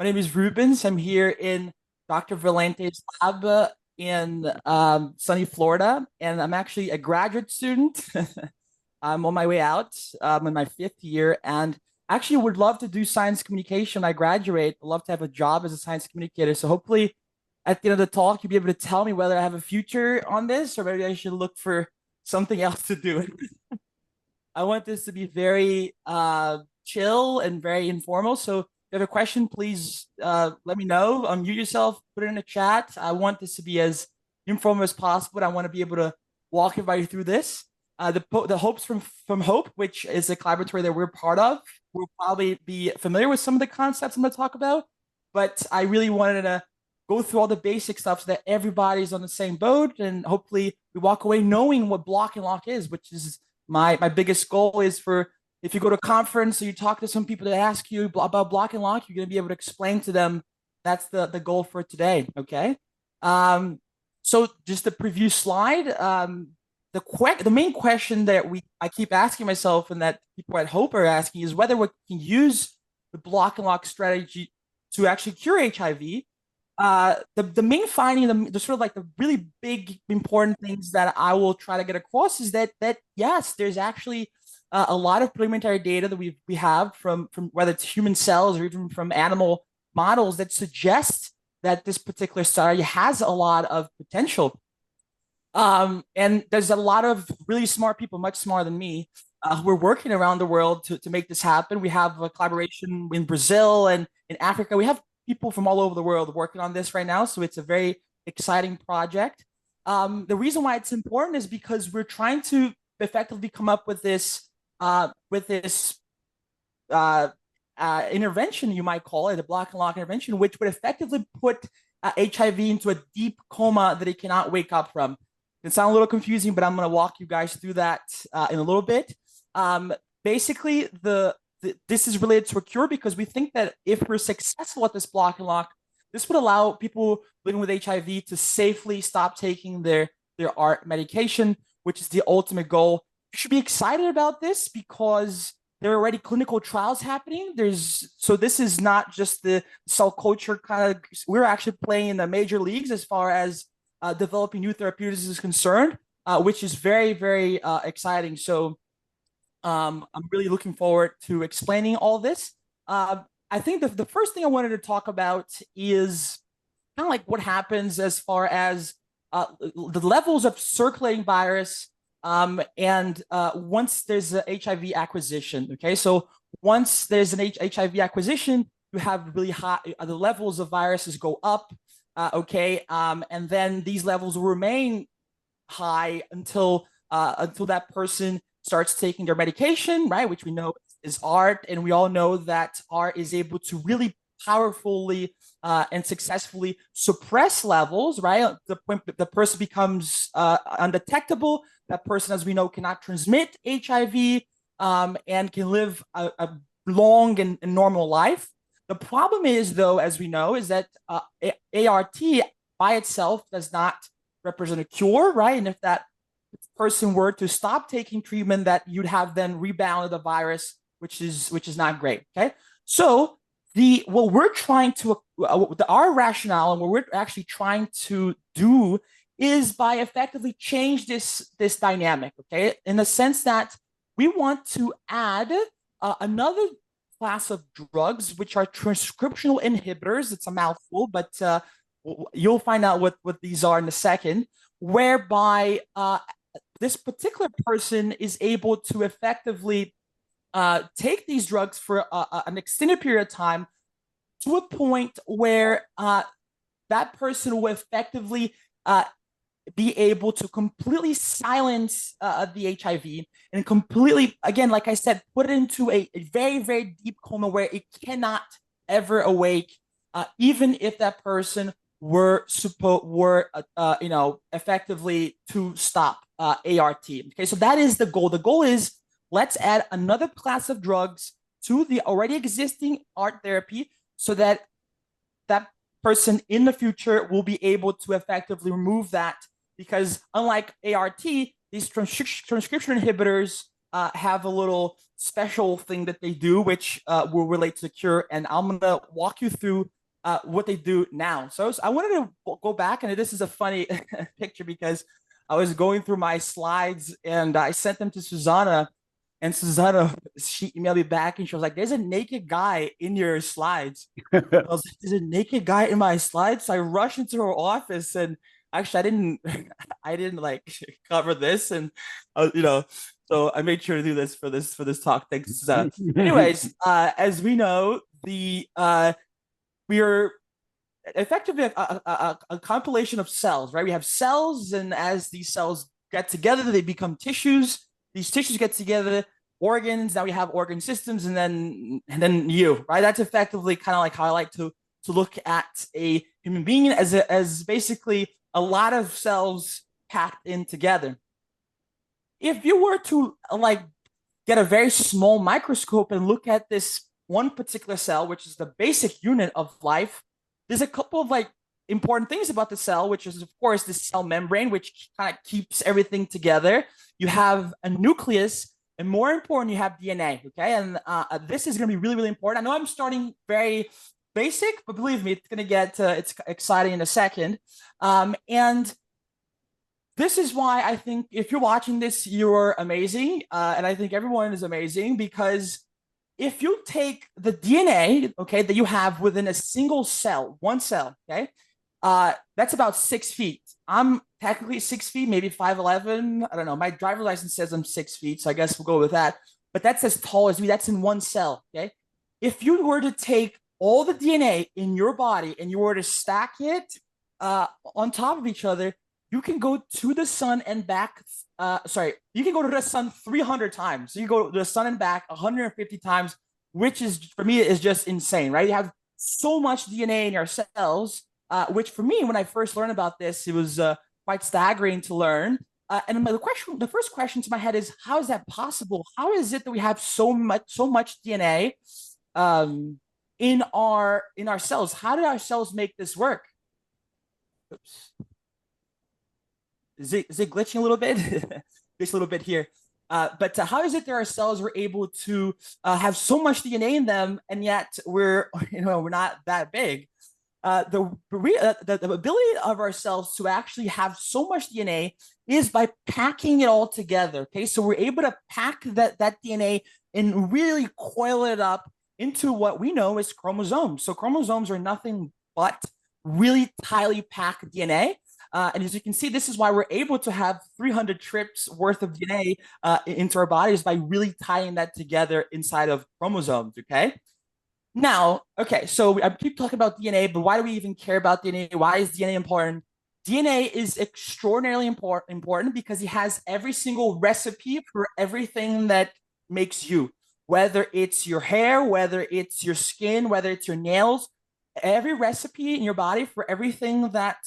name is Rubens. I'm here in Dr. Valente's lab in sunny Florida, and I'm actually a graduate student. I'm on my way out. I'm in my fifth year, and actually would love to do science communication when I graduate. I'd love to have a job as a science communicator. So hopefully, at the end of the talk, you'll be able to tell me whether I have a future on this, or maybe I should look for something else to do. I want this to be very chill and very informal. So if you have a question, please let me know. Unmute yourself, put it in the chat. I want this to be as informal as possible. I want to be able to walk everybody through this. The hopes from Hope, which is a collaboratory that we're part of, will probably be familiar with some of the concepts I'm going to talk about. But I really wanted to go through all the basic stuff so that everybody's on the same boat, and hopefully we walk away knowing what block and lock is, which is my biggest goal is for if you go to a conference or you talk to some people that ask you about block and lock, you're going to be able to explain to them. That's the goal for today. Okay. So just a preview slide. The main question that I keep asking myself and that people at Hope are asking is whether we can use the block and lock strategy to actually cure HIV. The main finding, the sort of like the really big important things that I will try to get across is that yes, there's actually a lot of preliminary data that we have from whether it's human cells or even from animal models that suggest that this particular strategy has a lot of potential. And there's a lot of really smart people, much smarter than me, who are working around the world to make this happen. We have a collaboration in Brazil and in Africa. We have people from all over the world working on this right now. So it's a very exciting project. The reason why it's important is because we're trying to effectively come up with this intervention, you might call it, a block and lock intervention, which would effectively put HIV into a deep coma that it cannot wake up from. It can sound a little confusing, but I'm going to walk you guys through that in a little bit. Basically, this is related to a cure because we think that if we're successful at this block and lock, this would allow people living with HIV to safely stop taking their ART medication, which is the ultimate goal. You should be excited about this because there are already clinical trials happening. So this is not just the cell culture kind of, we're actually playing in the major leagues as far as developing new therapeutics is concerned, which is very, very exciting. So I'm really looking forward to explaining all this. I think the first thing I wanted to talk about is kind of like what happens as far as the levels of circulating virus and once there's an HIV acquisition. Okay, so once there's an HIV acquisition, you have really high, the levels of viruses go up. And then these levels will remain high until that person starts taking their medication, right? Which we know is ART, and we all know that ART is able to really powerfully and successfully suppress levels, right? The point the person becomes undetectable. That person, as we know, cannot transmit HIV and can live a long and normal life. The problem is, though, as we know, is that ART by itself does not represent a cure, right? And if that person were to stop taking treatment, that you'd have then rebounded the virus, which is not great. Okay, so what we're trying to our rationale and what we're actually trying to do is by effectively change this dynamic. Okay, in the sense that we want to add another class of drugs, which are transcriptional inhibitors. It's a mouthful, but you'll find out what these are in a second, whereby this particular person is able to effectively take these drugs for an extended period of time to a point where that person will effectively be able to completely silence the HIV and completely, again, like I said, put it into a very, very deep coma where it cannot ever awake, even if that person were effectively to stop ART. Okay, so that is the goal. The goal is let's add another class of drugs to the already existing ART therapy so that that person in the future will be able to effectively remove that, because unlike ART, these transcription inhibitors have a little special thing that they do, which will relate to the cure. And I'm going to walk you through what they do now. So I wanted to go back, and this is a funny picture because I was going through my slides and I sent them to Susanna. And Susanna, she emailed me back and she was like, "There's a naked guy in your slides." I was like, "There's a naked guy in my slides." So I rushed into her office, and actually, I didn't, I didn't like cover this, and so I made sure to do this for this talk. Thanks, Susanna. Anyways, as we know, we are effectively a compilation of cells, right? We have cells, and as these cells get together, they become tissues. These tissues get together, organs. Now we have organ systems, and then you, right? That's effectively kind of like how I like to look at a human being as basically a lot of cells packed in together. If you were to like get a very small microscope and look at this one particular cell, which is the basic unit of life, there's a couple of like important things about the cell, which is of course the cell membrane, which kind of keeps everything together. You have a nucleus, and more important, you have DNA. Okay, and this is going to be really, really important. I know I'm starting very basic, but believe me, it's going to get it's exciting in a second. And this is why I think if you're watching this, you're amazing, and I think everyone is amazing because if you take the DNA, okay, that you have within a single cell, one cell, okay, that's about 6 feet. I'm technically 6 feet, maybe 5'11". I don't know. My driver's license says I'm 6 feet, so I guess we'll go with that. But that's as tall as me. That's in one cell, okay? If you were to take all the DNA in your body and you were to stack it on top of each other, you can go to the sun and back. You can go to the sun 300 times. So you go to the sun and back 150 times, which is for me is just insane, right? You have so much DNA in your cells, which for me, when I first learned about this, it was quite staggering to learn. And the first question to my head is, how is that possible? How is it that we have so much DNA in our cells? How did our cells make this work? Oops. Is it glitching a little bit? Just a little bit here. But how is it that our cells were able to have so much DNA in them, and yet we're not that big? The ability of our cells to actually have so much DNA is by packing it all together. Okay, so we're able to pack that DNA and really coil it up into what we know as chromosomes. So chromosomes are nothing but really tightly packed DNA. And as you can see, this is why we're able to have 300 trips worth of DNA into our bodies by really tying that together inside of chromosomes, okay? Now, okay, so I keep talking about DNA, but why do we even care about DNA? Why is DNA important? DNA is extraordinarily important because it has every single recipe for everything that makes you, whether it's your hair, whether it's your skin, whether it's your nails. Every recipe in your body for everything that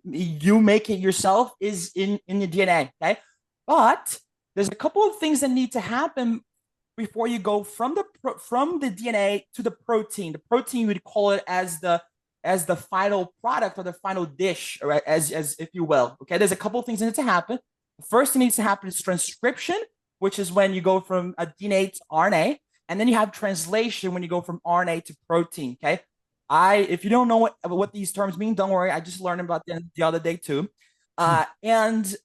you make it yourself is in the DNA, okay? But there's a couple of things that need to happen before you go from the DNA to the protein. The protein, you would call it as the final product or the final dish, right? As if you will, okay? There's a couple of things that need to happen. The first thing that needs to happen is transcription, which is when you go from a DNA to RNA, and then you have translation when you go from RNA to protein, okay? If you don't know what these terms mean, don't worry. I just learned about them the other day too. And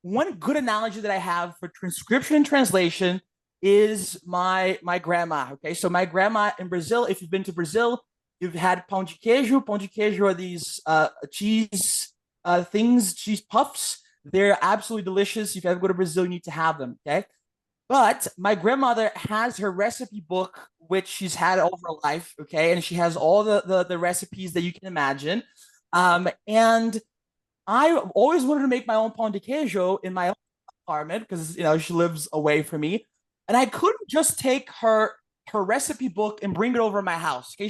one good analogy that I have for transcription and translation is my grandma. Okay, so my grandma in Brazil. If you've been to Brazil, you've had pão de queijo. Pão de queijo are these cheese things, cheese puffs. They're absolutely delicious. If you ever go to Brazil, you need to have them. Okay. But my grandmother has her recipe book, which she's had over her life, okay? And she has all the recipes that you can imagine. And I always wanted to make my own pão de queijo in my own apartment because, she lives away from me. And I couldn't just take her recipe book and bring it over to my house, okay?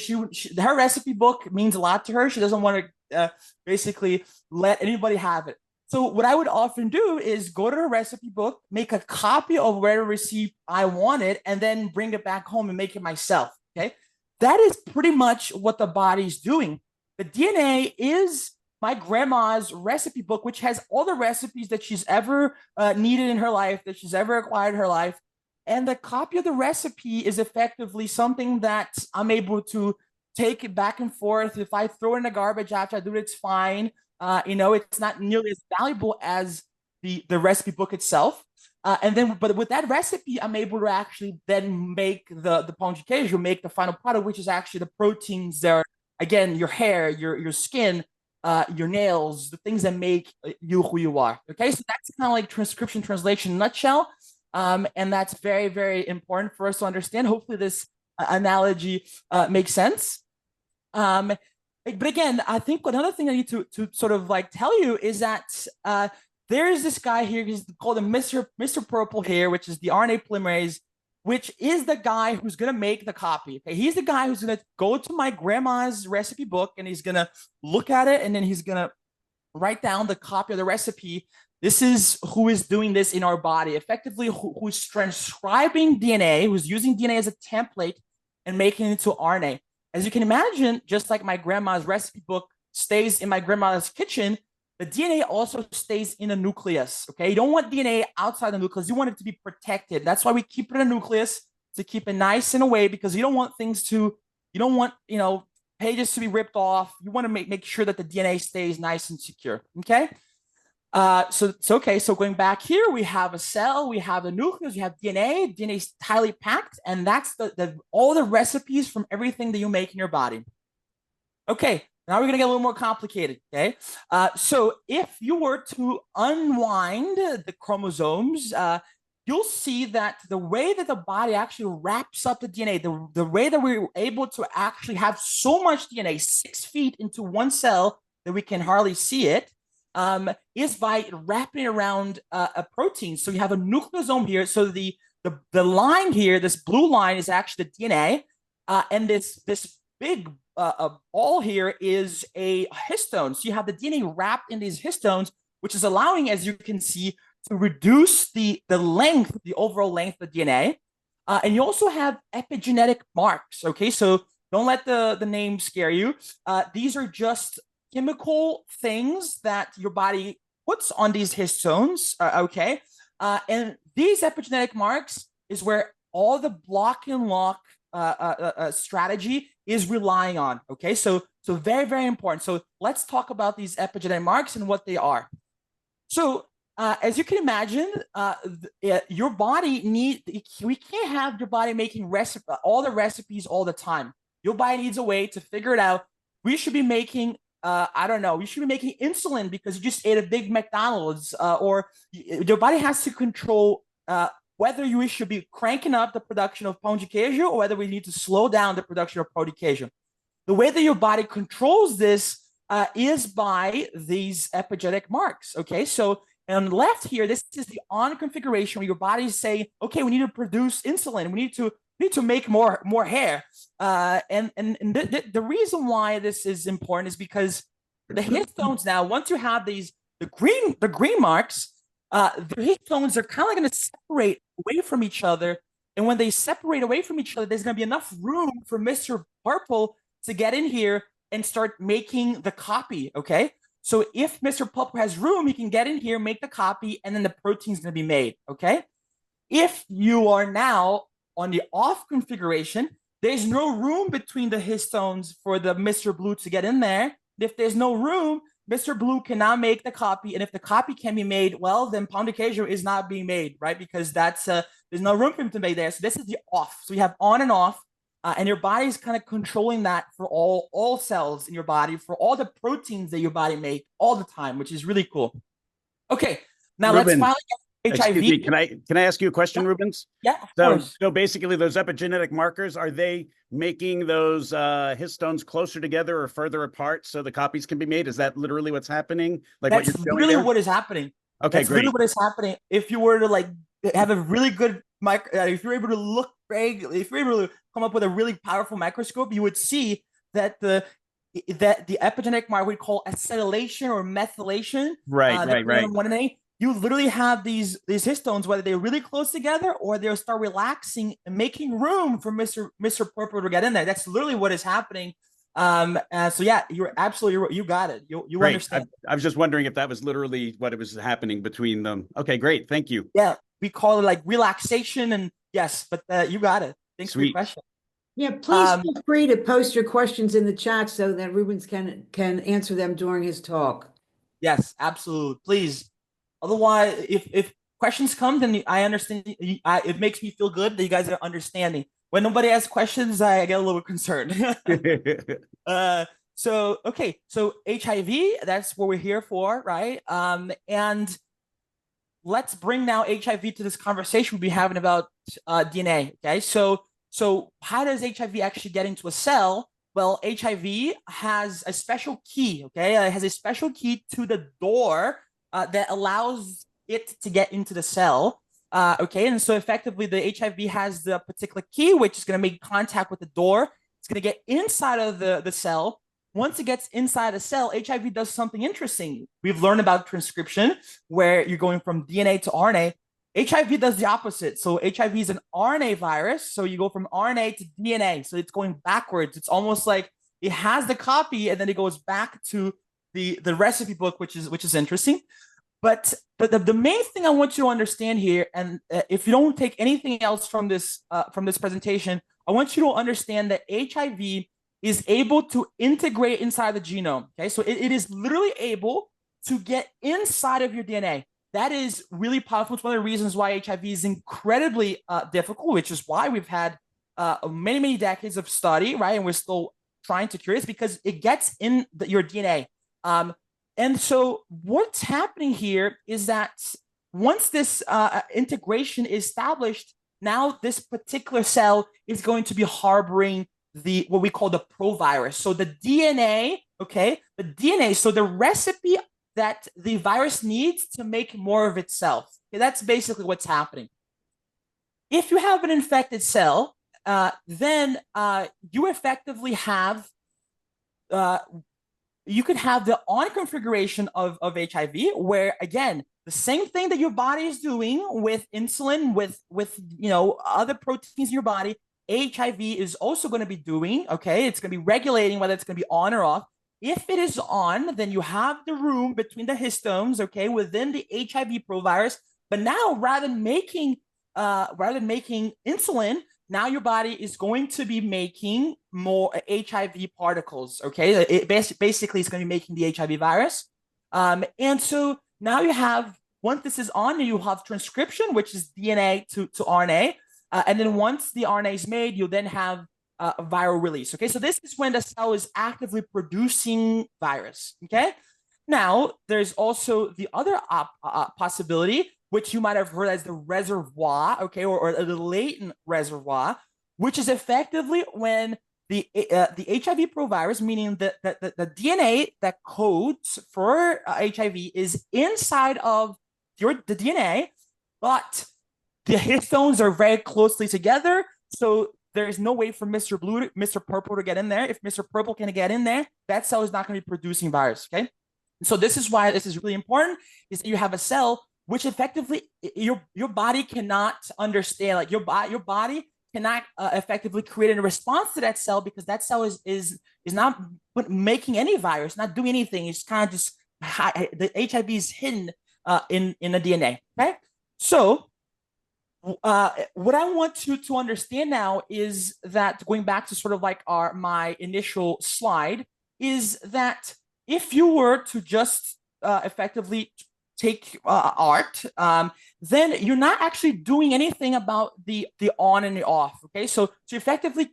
Her recipe book means a lot to her. She doesn't want to basically let anybody have it. So what I would often do is go to her recipe book, make a copy of whatever recipe I wanted, and then bring it back home and make it myself, okay? That is pretty much what the body's doing. The DNA is my grandma's recipe book, which has all the recipes that she's ever needed in her life, that she's ever acquired in her life. And the copy of the recipe is effectively something that I'm able to take it back and forth. If I throw it in the garbage after I do it, it's fine. It's not nearly as valuable as the recipe book itself. But with that recipe, I'm able to actually then make the pão de queijo, make the final product, which is actually the proteins that are, again, your hair, your skin, your nails, the things that make you who you are. Okay, so that's kind of like transcription translation in a nutshell. And that's very, very important for us to understand. Hopefully this analogy makes sense. But again, I think another thing I need to sort of like tell you is that there is this guy here, he's called a Mr. Purple here, which is the RNA polymerase, which is the guy who's going to make the copy. Okay, he's the guy who's going to go to my grandma's recipe book and he's going to look at it and then he's going to write down the copy of the recipe. This is who is doing this in our body, effectively who's transcribing DNA, who's using DNA as a template and making it into RNA. As you can imagine, just like my grandma's recipe book stays in my grandma's kitchen, the DNA also stays in the nucleus, okay? You don't want DNA outside the nucleus. You want it to be protected. That's why we keep it in the nucleus, to keep it nice in a way, because you don't want pages to be ripped off. You want to make sure that the DNA stays nice and secure, okay? So going back here, we have a cell, we have the nucleus, we have DNA. DNA is tightly packed, and that's all the recipes from everything that you make in your body. Okay, now we're gonna get a little more complicated, okay? So if you were to unwind the chromosomes, you'll see that the way that the body actually wraps up the DNA, the way that we're able to actually have so much DNA, 6 feet into one cell that we can hardly see it, is by wrapping around a protein. So you have a nucleosome here. So the line here, this blue line, is actually the DNA, and this big ball here is a histone. So you have the DNA wrapped in these histones, which is allowing, as you can see, to reduce the length, the overall length of the DNA. And you also have epigenetic marks. Okay, so don't let the name scare you. These are just chemical things that your body puts on these histones, okay? And these epigenetic marks is where all the block and lock strategy is relying on, okay? So very, very important. So let's talk about these epigenetic marks and what they are. So as you can imagine, your body we can't have your body making all the recipes all the time. Your body needs a way to figure it out. We should be making we should be making insulin because you just ate a big McDonald's, or your body has to control whether you should be cranking up the production of pão de queijo or whether we need to slow down the production of pão de queijo. The way that your body controls this is by these epigenetic marks, okay? So on the left here, this is the on configuration where your body is saying, okay, we need to produce insulin. We need to make more hair. And the reason why this is important is because the histones now, once you have the green marks, the histones are kind of going to separate away from each other. And when they separate away from each other, there's going to be enough room for Mr. Purple to get in here and start making the copy, okay? So if Mr. Purple has room, he can get in here, make the copy, and then the protein's going to be made, okay? If you are now on the off configuration, there's no room between the histones for the Mr. Blue to get in there. If there's no room, Mr. Blue cannot make the copy. And if the copy can be made, well, then pão de queijo is not being made, right? Because there's no room for him to make there. So this is the off. So you have on and off, and your body is kind of controlling that for all cells in your body, for all the proteins that your body make all the time, which is really cool. Okay, now Rubens, let's finally get HIV. Excuse me, can I ask you a question, Rubens? Yeah, of course. So basically those epigenetic markers, are they making those histones closer together or further apart so the copies can be made? Is that literally what's happening? Like That's what you're really there? what is happening. Okay, That's great. really what is happening. If you were to like have a really good if you're able to look if you're able to come up with a really powerful microscope, you would see that the epigenetic mark we call acetylation or methylation. Right. You literally have these histones, whether they're really close together or they'll start relaxing and making room for Mr. Purple to get in there. That's literally what is happening So yeah, you're absolutely, you got it. You Great. understand. I was just wondering if that was literally what it was happening between them. Okay, great. Thank you. Yeah, we call it like relaxation, and yes, but you got it. Thanks for your Sweet. question. Yeah, please Um, feel free to post your questions in the chat so that Rubens can answer them during his talk. yes, absolutely. Please. Otherwise, if questions come, then I understand. It makes me feel good that you guys are understanding. When nobody asks questions, I get a little concerned. uh, so okay, so HIV, that's what we're here for, right? And let's bring now HIV to this conversation we'll be having about DNA. Okay, so how does HIV actually get into a cell? Well, HIV has a special key. Okay, it has a special key to the door that allows it to get into the cell. Okay, and so effectively, the HIV has the particular key which is going to make contact with the door. It's going to get inside of the cell. Once it gets inside a cell, HIV does something interesting. We've learned about transcription, where you're going from DNA to RNA. HIV does the opposite. So HIV is an RNA virus. So you go from RNA to DNA. So it's going backwards. It's almost like it has the copy and then it goes back to the recipe book, which is interesting. But the main thing I want you to understand here, and if you don't take anything else from this presentation, I want you to understand that HIV is able to integrate inside the genome. Okay, so it is literally able to get inside of your DNA. That is really powerful. It's one of the reasons why HIV is incredibly difficult, which is why we've had many decades of study, right? And we're still trying to cure this because it gets in your DNA. And so what's happening here is that once this integration is established, now this particular cell is going to be harboring what we call the provirus. So the DNA, okay, the DNA, so the recipe that the virus needs to make more of itself. Okay, that's basically what's happening. If you have an infected cell, then you effectively have you could have the on configuration of HIV, where again, the same thing that your body is doing with insulin, with other proteins in your body, HIV is also going to be doing. Okay, it's going to be regulating whether it's going to be on or off. If it is on, then you have the room between the histones, okay, within the HIV provirus. But now, rather than making insulin, now your body is going to be making more HIV particles. Okay, it basically is going to be making the HIV virus, and so now you have, once this is on, you have transcription, which is DNA to RNA, and then once the RNA is made, you then have a viral release. Okay, so this is when the cell is actively producing virus. Okay, now there's also the other possibility, which you might have heard as the reservoir, okay, or the latent reservoir, which is effectively when the HIV provirus, meaning the DNA that codes for HIV, is inside of the DNA, but the histones are very closely together, so there is no way for Mr. Blue, Mr. Purple to get in there. If Mr. Purple can get in there, that cell is not going to be producing virus. Okay, so this is why this is really important: is that you have a cell which effectively your body cannot understand. Like your body cannot effectively create a response to that cell, because that cell is not making any virus, not doing anything. It's kind of just the HIV is hidden in the DNA. Okay, so what I want you to understand now is that, going back to sort of like my initial slide, is that if you were to just effectively take art, then you're not actually doing anything about the on and the off. Okay, so effectively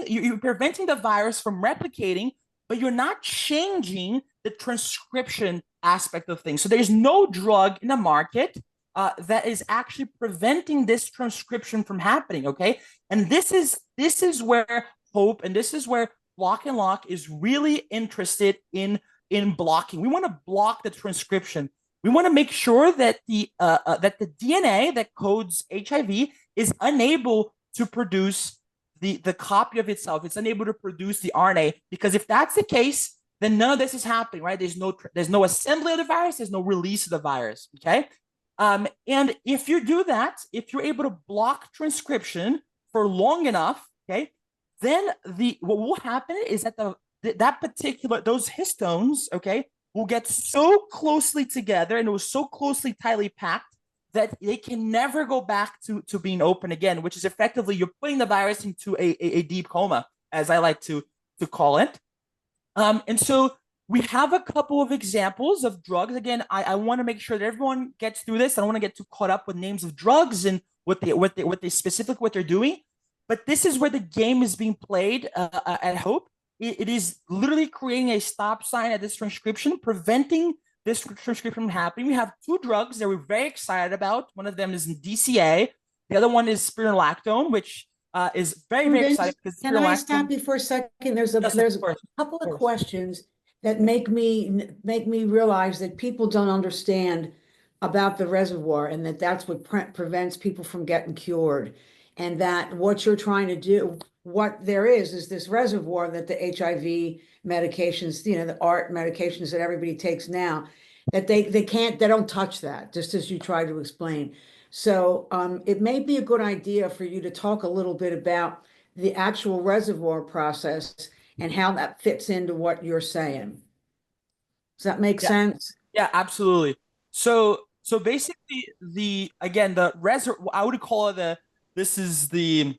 you're preventing the virus from replicating, but you're not changing the transcription aspect of things. So there's no drug in the market that is actually preventing this transcription from happening. Okay, and this is where Hope, and this is where Block and Lock is really interested in blocking. We want to block the transcription. We want to make sure that the DNA that codes HIV is unable to produce the copy of itself. It's unable to produce the RNA, because if that's the case, then none of this is happening, right? There's no assembly of the virus. There's no release of the virus. Okay. And if you do that, if you're able to block transcription for long enough, okay, then what will happen is that those histones, okay, will get so closely together and it was so closely tightly packed that they can never go back to being open again, which is effectively you're putting the virus into a deep coma, as I like to call it. And so we have a couple of examples of drugs. Again, I want to make sure that everyone gets through this. I don't want to get too caught up with names of drugs and what they specifically what they're doing. But this is where the game is being played at Hope. It is literally creating a stop sign at this transcription, preventing this transcription from happening. We have two drugs that we're very excited about. One of them is DCA. The other one is spironolactone, which is very exciting. Can I stop you for a second? There's a couple of questions that make me realize that people don't understand about the reservoir, and that's what prevents people from getting cured, and that what you're trying to do, what there is this reservoir that the HIV medications, the ART medications that everybody takes now, that they don't touch that, just as you try to explain. So it may be a good idea for you to talk a little bit about the actual reservoir process and how that fits into what you're saying. Does that make sense? Yeah, absolutely. So basically the reservoir, I would call it the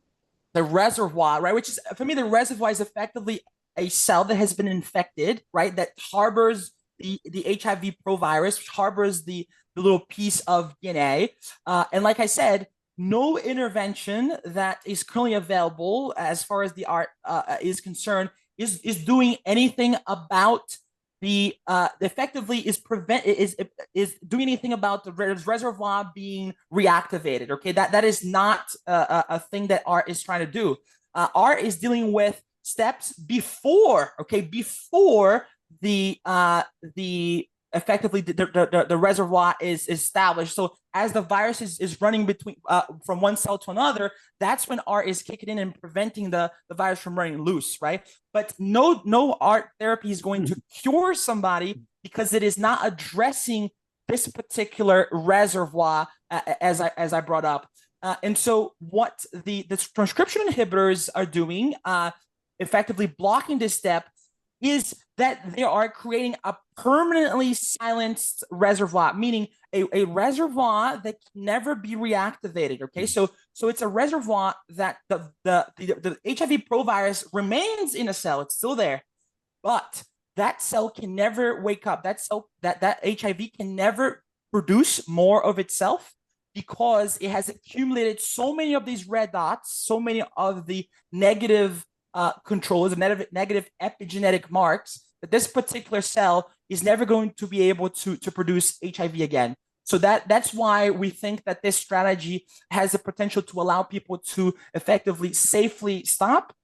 reservoir, right? Which is, for me, the reservoir is effectively a cell that has been infected, right? That harbors the HIV provirus, which harbors the little piece of DNA. And like I said, no intervention that is currently available as far as the ART is concerned is doing anything about the effectively is doing anything about the reservoir being reactivated. Okay, that is not a thing that ART is trying to do. ART is dealing with steps before the effectively the reservoir is established. So as the virus is running between from one cell to another, that's when ART is kicking in and preventing the virus from running loose, right? But no ART therapy is going to cure somebody because it is not addressing this particular reservoir, as I brought up. And so what the transcription inhibitors are doing, effectively blocking this step, is that they are creating a permanently silenced reservoir, meaning a reservoir that can never be reactivated. Okay, so it's a reservoir that the HIV provirus remains in a cell; it's still there, but that cell can never wake up. That cell, that HIV can never produce more of itself because it has accumulated so many of these red dots, so many of the negative controls, negative epigenetic marks, that this particular cell is never going to be able to produce HIV again. So that's why we think that this strategy has the potential to allow people to effectively, safely stop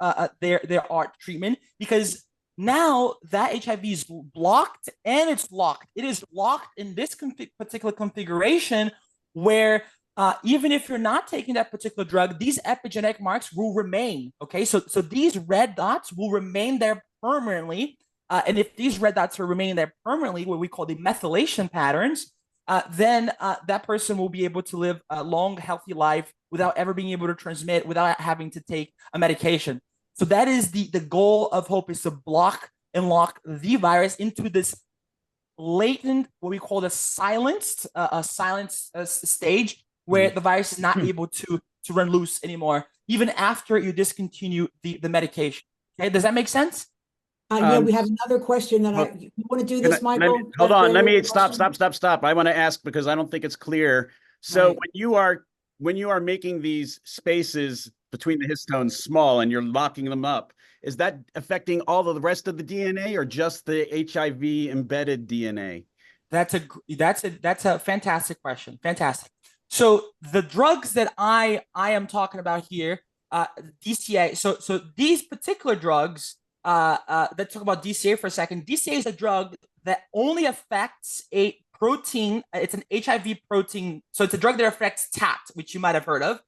their ART treatment, because now that HIV is blocked and it's locked. It is locked in this particular configuration where even if you're not taking that particular drug, these epigenetic marks will remain. Okay, so these red dots will remain there permanently. And if these red dots are remaining there permanently, what we call the methylation patterns, then that person will be able to live a long, healthy life without ever being able to transmit, without having to take a medication. So that is the goal of Hope, is to block and lock the virus into this latent, what we call the silenced stage, where the virus is not able to run loose anymore, even after you discontinue the medication. Okay, does that make sense? Yeah, we have another question that you want to do this, Michael? Hold on, let me stop. I want to ask because I don't think it's clear. So when you are making these spaces between the histones small and you're locking them up, is that affecting all of the rest of the DNA or just the HIV embedded DNA? That's a fantastic question. Fantastic. So the drugs that I am talking about here, DCA. So these particular drugs, let's talk about DCA for a second. DCA is a drug that only affects a protein. It's an HIV protein. So it's a drug that affects TAT, which you might have heard of.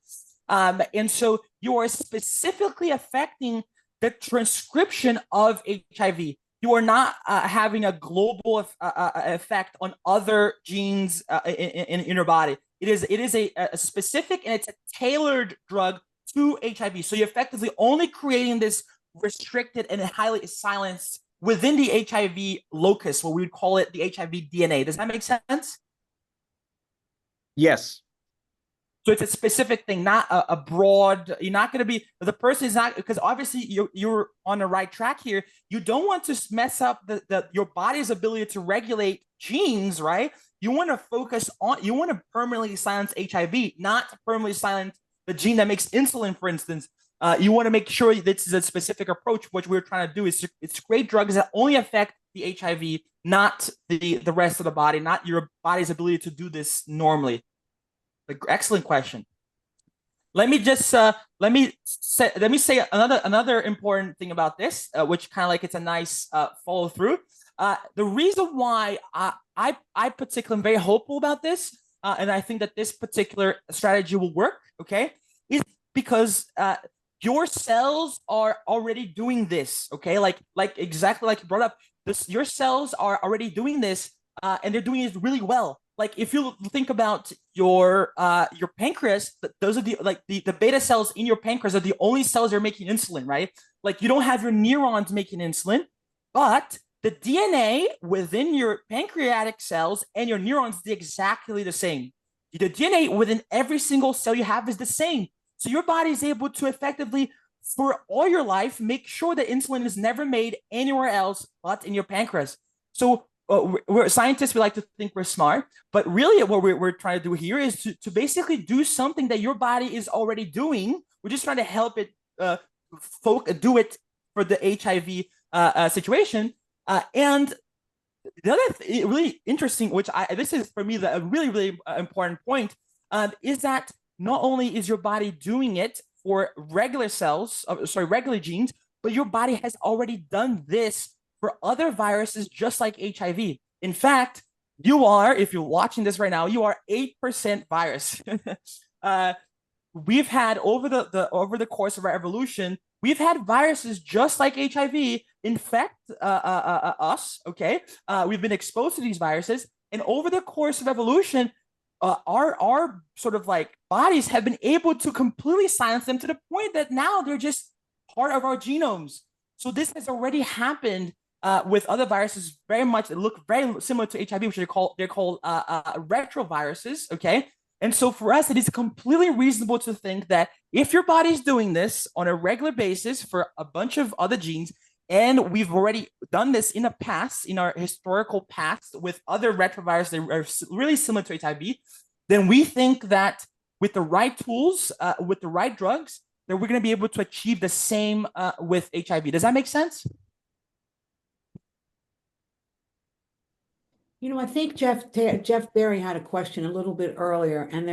And so you are specifically affecting the transcription of HIV. You are not having a global effect on other genes in your body. It is a specific, and it's a tailored drug to HIV. So you're effectively only creating this restricted and highly silenced within the HIV locus, what we would call it the HIV DNA. Does that make sense? Yes. So it's a specific thing, not a broad. You're not going to be, the person is not, because obviously you're on the right track here. You don't want to mess up your body's ability to regulate genes, right? You want to focus on, you want to permanently silence HIV, not to permanently silence the gene that makes insulin, for instance. You want to make sure this is a specific approach. What we're trying to do is it's create drugs that only affect the HIV, not the rest of the body, not your body's ability to do this normally. Excellent question. Let me just let me say another important thing about this, which kind of like it's a nice follow through. The reason why I particularly am very hopeful about this, and I think that this particular strategy will work, okay, is because your cells are already doing this, okay, like exactly like you brought up. Your cells are already doing this, and they're doing it really well. Like if you think about your pancreas, those are the beta cells in your pancreas are the only cells that are making insulin, right? Like you don't have your neurons making insulin, but the DNA within your pancreatic cells and your neurons is exactly the same. The DNA within every single cell you have is the same. So your body is able to effectively, for all your life, make sure that insulin is never made anywhere else but in your pancreas. So we're scientists, we like to think we're smart, but really what we're trying to do here is to basically do something that your body is already doing. We're just trying to help it do it for the HIV situation. And the other really interesting, which this is for me a really important point, is that not only is your body doing it for regular cells, regular genes, but your body has already done this for other viruses just like HIV. In fact, you are, if you're watching this right now, you are 8% virus. We've had over the course of our evolution, we've had viruses just like HIV infect us. Okay, we've been exposed to these viruses, and over the course of evolution, our sort of like bodies have been able to completely silence them to the point that now they're just part of our genomes. So this has already happened with other viruses, very much look very similar to HIV, which they're called retroviruses. Okay, and so for us, it is completely reasonable to think that if your body's doing this on a regular basis for a bunch of other genes, and we've already done this in the past, in our historical past, with other retroviruses that are really similar to HIV, then we think that with the right tools, with the right drugs, that we're going to be able to achieve the same with HIV. Does that make sense? You know, I think Jeff Berry had a question a little bit earlier, and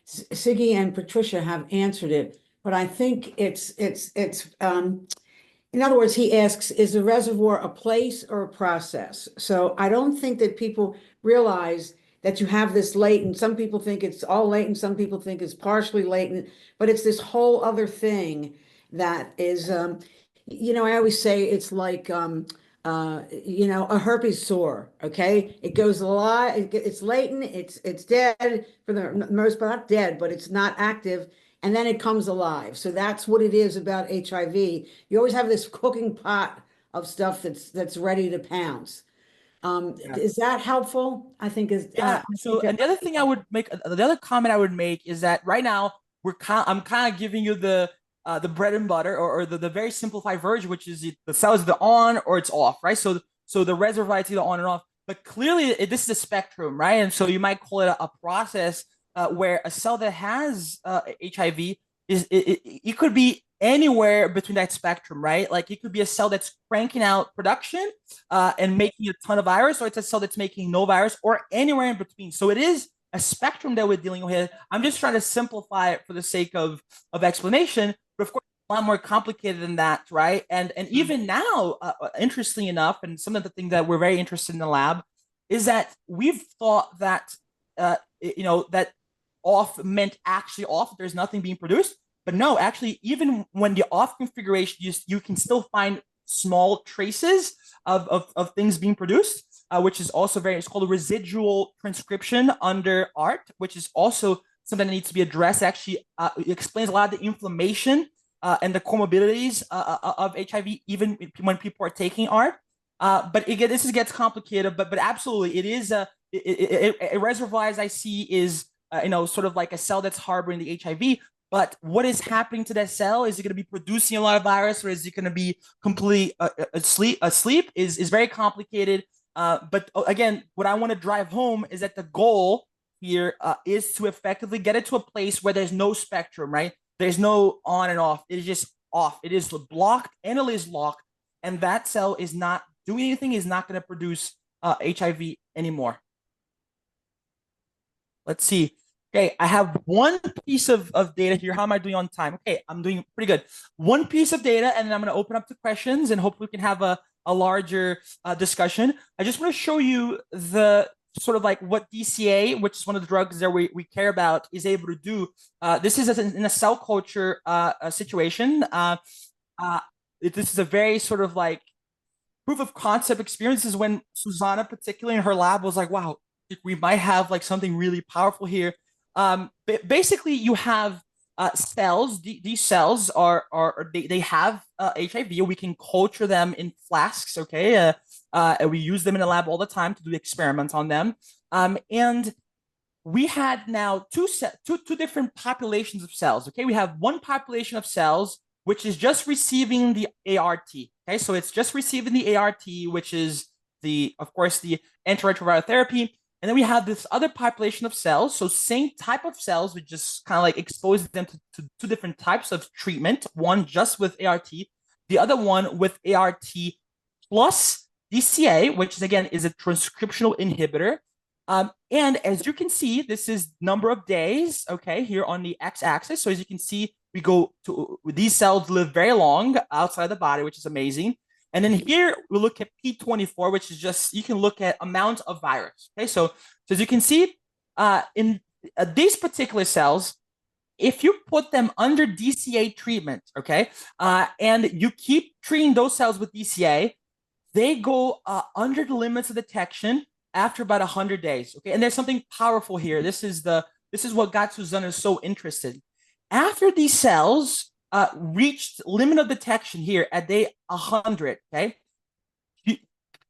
Siggy and Patricia have answered it. But I think it's in other words, he asks, is the reservoir a place or a process? So I don't think that people realize that you have this latent. Some people think it's all latent. Some people think it's partially latent, but it's this whole other thing that is, you know, I always say it's like, you know, a herpes sore. Okay, it goes a lot. It's latent. It's dead for the most part, not dead, but it's not active, and then it comes alive. So that's what it is about HIV. You always have this cooking pot of stuff that's ready to pounce. Is that helpful? I think is. So, and the other thing I would make, the other comment I would make is that right now I'm kind of giving you the bread and butter, or the very simplified version, which is the cell is either on or it's off, right? So the reservoir is either on or off. But clearly, this is a spectrum, right? And so you might call it a process where a cell that has HIV it could be anywhere between that spectrum, right? Like it could be a cell that's cranking out production and making a ton of virus, or it's a cell that's making no virus, or anywhere in between. So it is a spectrum that we're dealing with. I'm just trying to simplify it for the sake of explanation, but of course, a lot more complicated than that, right? And even now, interestingly enough, and some of the things that we're very interested in the lab is that we've thought that you know, that off meant actually off. There's nothing being produced, but no, actually, even when the off configuration, you can still find small traces of things being produced, which is also it's called a residual transcription under ART, which is also something that needs to be addressed. Actually, it explains a lot of the inflammation and the comorbidities of HIV, even when people are taking ART. But again, this gets complicated. But absolutely, it is a reservoir, as I see, is sort of like a cell that's harboring the HIV. But what is happening to that cell? Is it going to be producing a lot of virus, or is it going to be completely asleep? Is very complicated. But again, what I want to drive home is that the goal here is to effectively get it to a place where there's no spectrum, right? There's no on and off. It is just off. It is blocked and it is locked, and that cell is not doing anything. Is not going to produce HIV anymore. Let's see. Okay, I have one piece of data here. How am I doing on time? Okay, I'm doing pretty good. One piece of data, and then I'm going to open up to questions, and hopefully we can have a larger discussion. I just want to show you the sort of like what DCA, which is one of the drugs that we care about, is able to do. This is in a cell culture situation. This is a very sort of like proof of concept experience. Is when Susanna, particularly in her lab, was like, wow, we might have like something really powerful here. Basically, you have cells. These cells they have HIV. We can culture them in flasks. Okay, and we use them in the lab all the time to do experiments on them. And we had now two different populations of cells. Okay, we have one population of cells which is just receiving the ART. Okay, so it's just receiving the ART, which is of course the antiretroviral therapy. And then we have this other population of cells. So same type of cells, we just kind of like expose them to two different types of treatment. One just with ART, the other one with ART plus DCA, which is again is a transcriptional inhibitor. And as you can see, this is number of days, okay, here on the x-axis. So as you can see, we go to these cells live very long outside the body, which is amazing. And then here we look at P24, which is just, you can look at amount of virus. Okay, so as you can see, in these particular cells, if you put them under DCA treatment, okay, and you keep treating those cells with DCA, they go under the limits of detection after about 100 days. Okay, and there's something powerful here. This is what got Susanna so interested. After these cells reached limit of detection here at day 100, okay?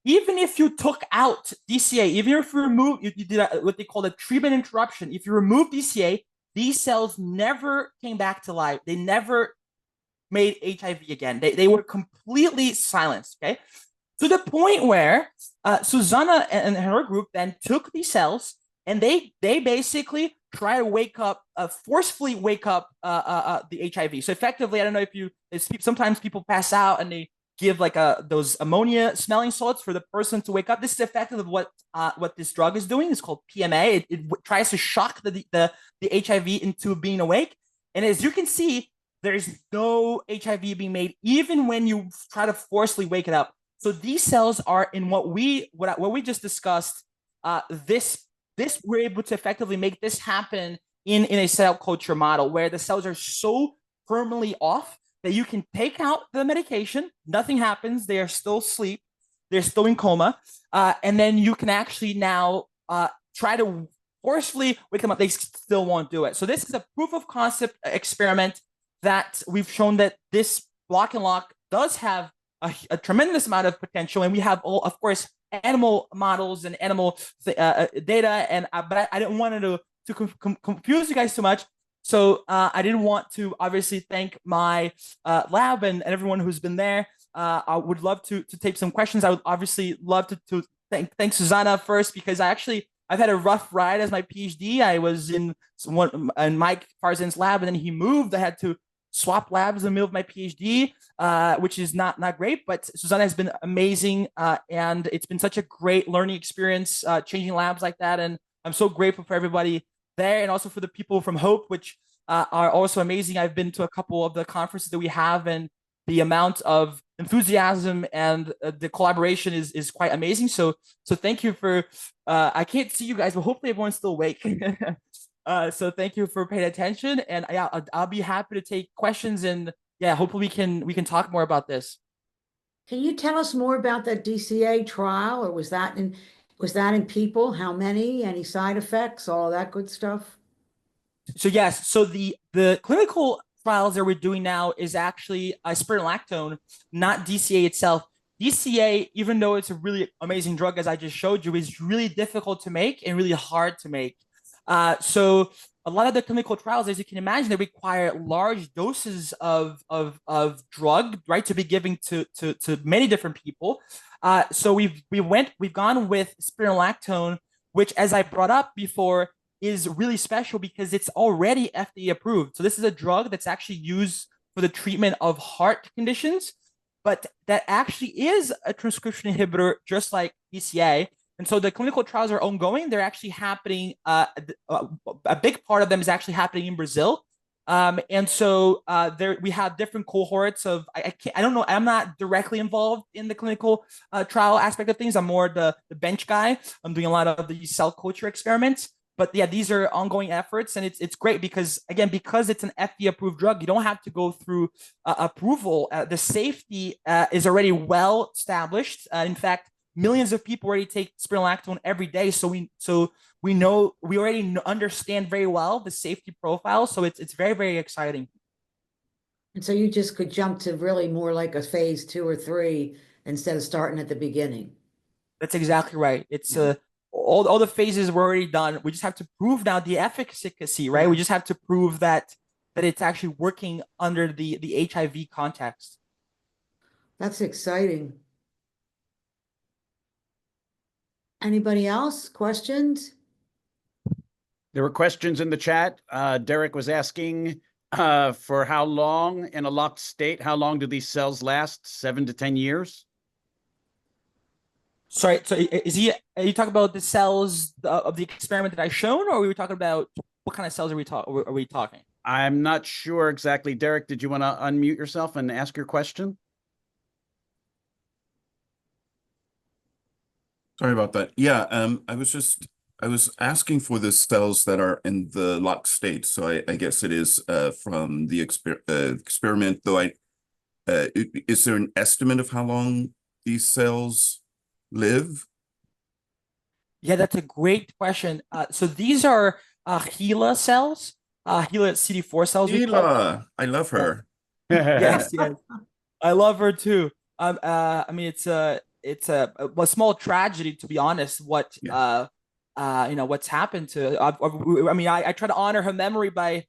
Even if you took out DCA, even if you remove, you did what they call a treatment interruption, if you remove DCA, these cells never came back to life. They never made HIV again. They were completely silenced, okay? To the point where Susanna and her group then took these cells and they basically try to forcefully wake up the HIV. So effectively, I don't know if sometimes people pass out and they give like those ammonia smelling salts for the person to wake up. This is effectively what this drug is doing. It's called PMA. It tries to shock the HIV into being awake. And as you can see, there's no HIV being made, even when you try to forcefully wake it up. So these cells are in what we just discussed. We're able to effectively make this happen in a cell culture model where the cells are so permanently off that you can take out the medication, nothing happens, they are still asleep, they're still in coma, and then you can actually now try to forcefully wake them up. They still won't do it. So this is a proof of concept experiment that we've shown that this block and lock does have a tremendous amount of potential, and we have all, of course, animal models and animal data, but I didn't want to confuse you guys too much, so I didn't want to obviously thank my lab and everyone who's been there. I would love to take some questions. I would obviously love to thank Susanna first, because I've had a rough ride as my PhD. I was in Mike Farzan's lab, and then he moved. I had to swap labs in the middle of my PhD, which is not great, but Susanna has been amazing, and it's been such a great learning experience, changing labs like that, and I'm so grateful for everybody there, and also for the people from Hope, which are also amazing. I've been to a couple of the conferences that we have, and the amount of enthusiasm and the collaboration is quite amazing. So thank you for, I can't see you guys, but hopefully everyone's still awake. So thank you for paying attention, and yeah, I'll be happy to take questions, and yeah, hopefully we can talk more about this. Can you tell us more about that DCA trial, or was that in people? How many? Any side effects? All that good stuff? So yes, so the clinical trials that we're doing now is actually spironolactone, not DCA itself. DCA, even though it's a really amazing drug, as I just showed you, is really difficult to make and really hard to make. So a lot of the clinical trials, as you can imagine, they require large doses of drug, right, to be given to many different people. So we've gone with spironolactone, which, as I brought up before, is really special because it's already FDA approved. So this is a drug that's actually used for the treatment of heart conditions, but that actually is a transcription inhibitor, just like DCA. And so the clinical trials are ongoing. They're actually happening. A big part of them is actually happening in Brazil. And so there we have different cohorts of, I don't know, I'm not directly involved in the clinical trial aspect of things. I'm more the bench guy. I'm doing a lot of the cell culture experiments. But yeah, these are ongoing efforts, and it's great because, again, because it's an FDA approved drug, you don't have to go through approval. The safety is already well established. In fact, millions of people already take spironolactone every day, so we know, we already understand very well the safety profile. So it's very, very exciting. And so you just could jump to really more like a phase 2 or 3 instead of starting at the beginning. That's exactly right. It's all the phases were already done. We just have to prove now the efficacy, right? We just have to prove that it's actually working under the HIV context. That's exciting. Anybody else? Questions? There were questions in the chat. Derek was asking for how long in a locked state, how long do these cells last? 7 to 10 years? Sorry, so are you talking about the cells of the experiment that I shown, or are we talking about what kind of cells are we talking? I'm not sure exactly. Derek, did you want to unmute yourself and ask your question? Sorry about that. Yeah, I was asking for the cells that are in the locked state. So I guess it is from the experiment, though is there an estimate of how long these cells live? Yeah, that's a great question. So these are HeLa cells, HeLa CD4 cells. Hila, I love her. Yes, yes, I love her too. I mean, it's a small tragedy, to be honest. What's happened to? I mean, I try to honor her memory by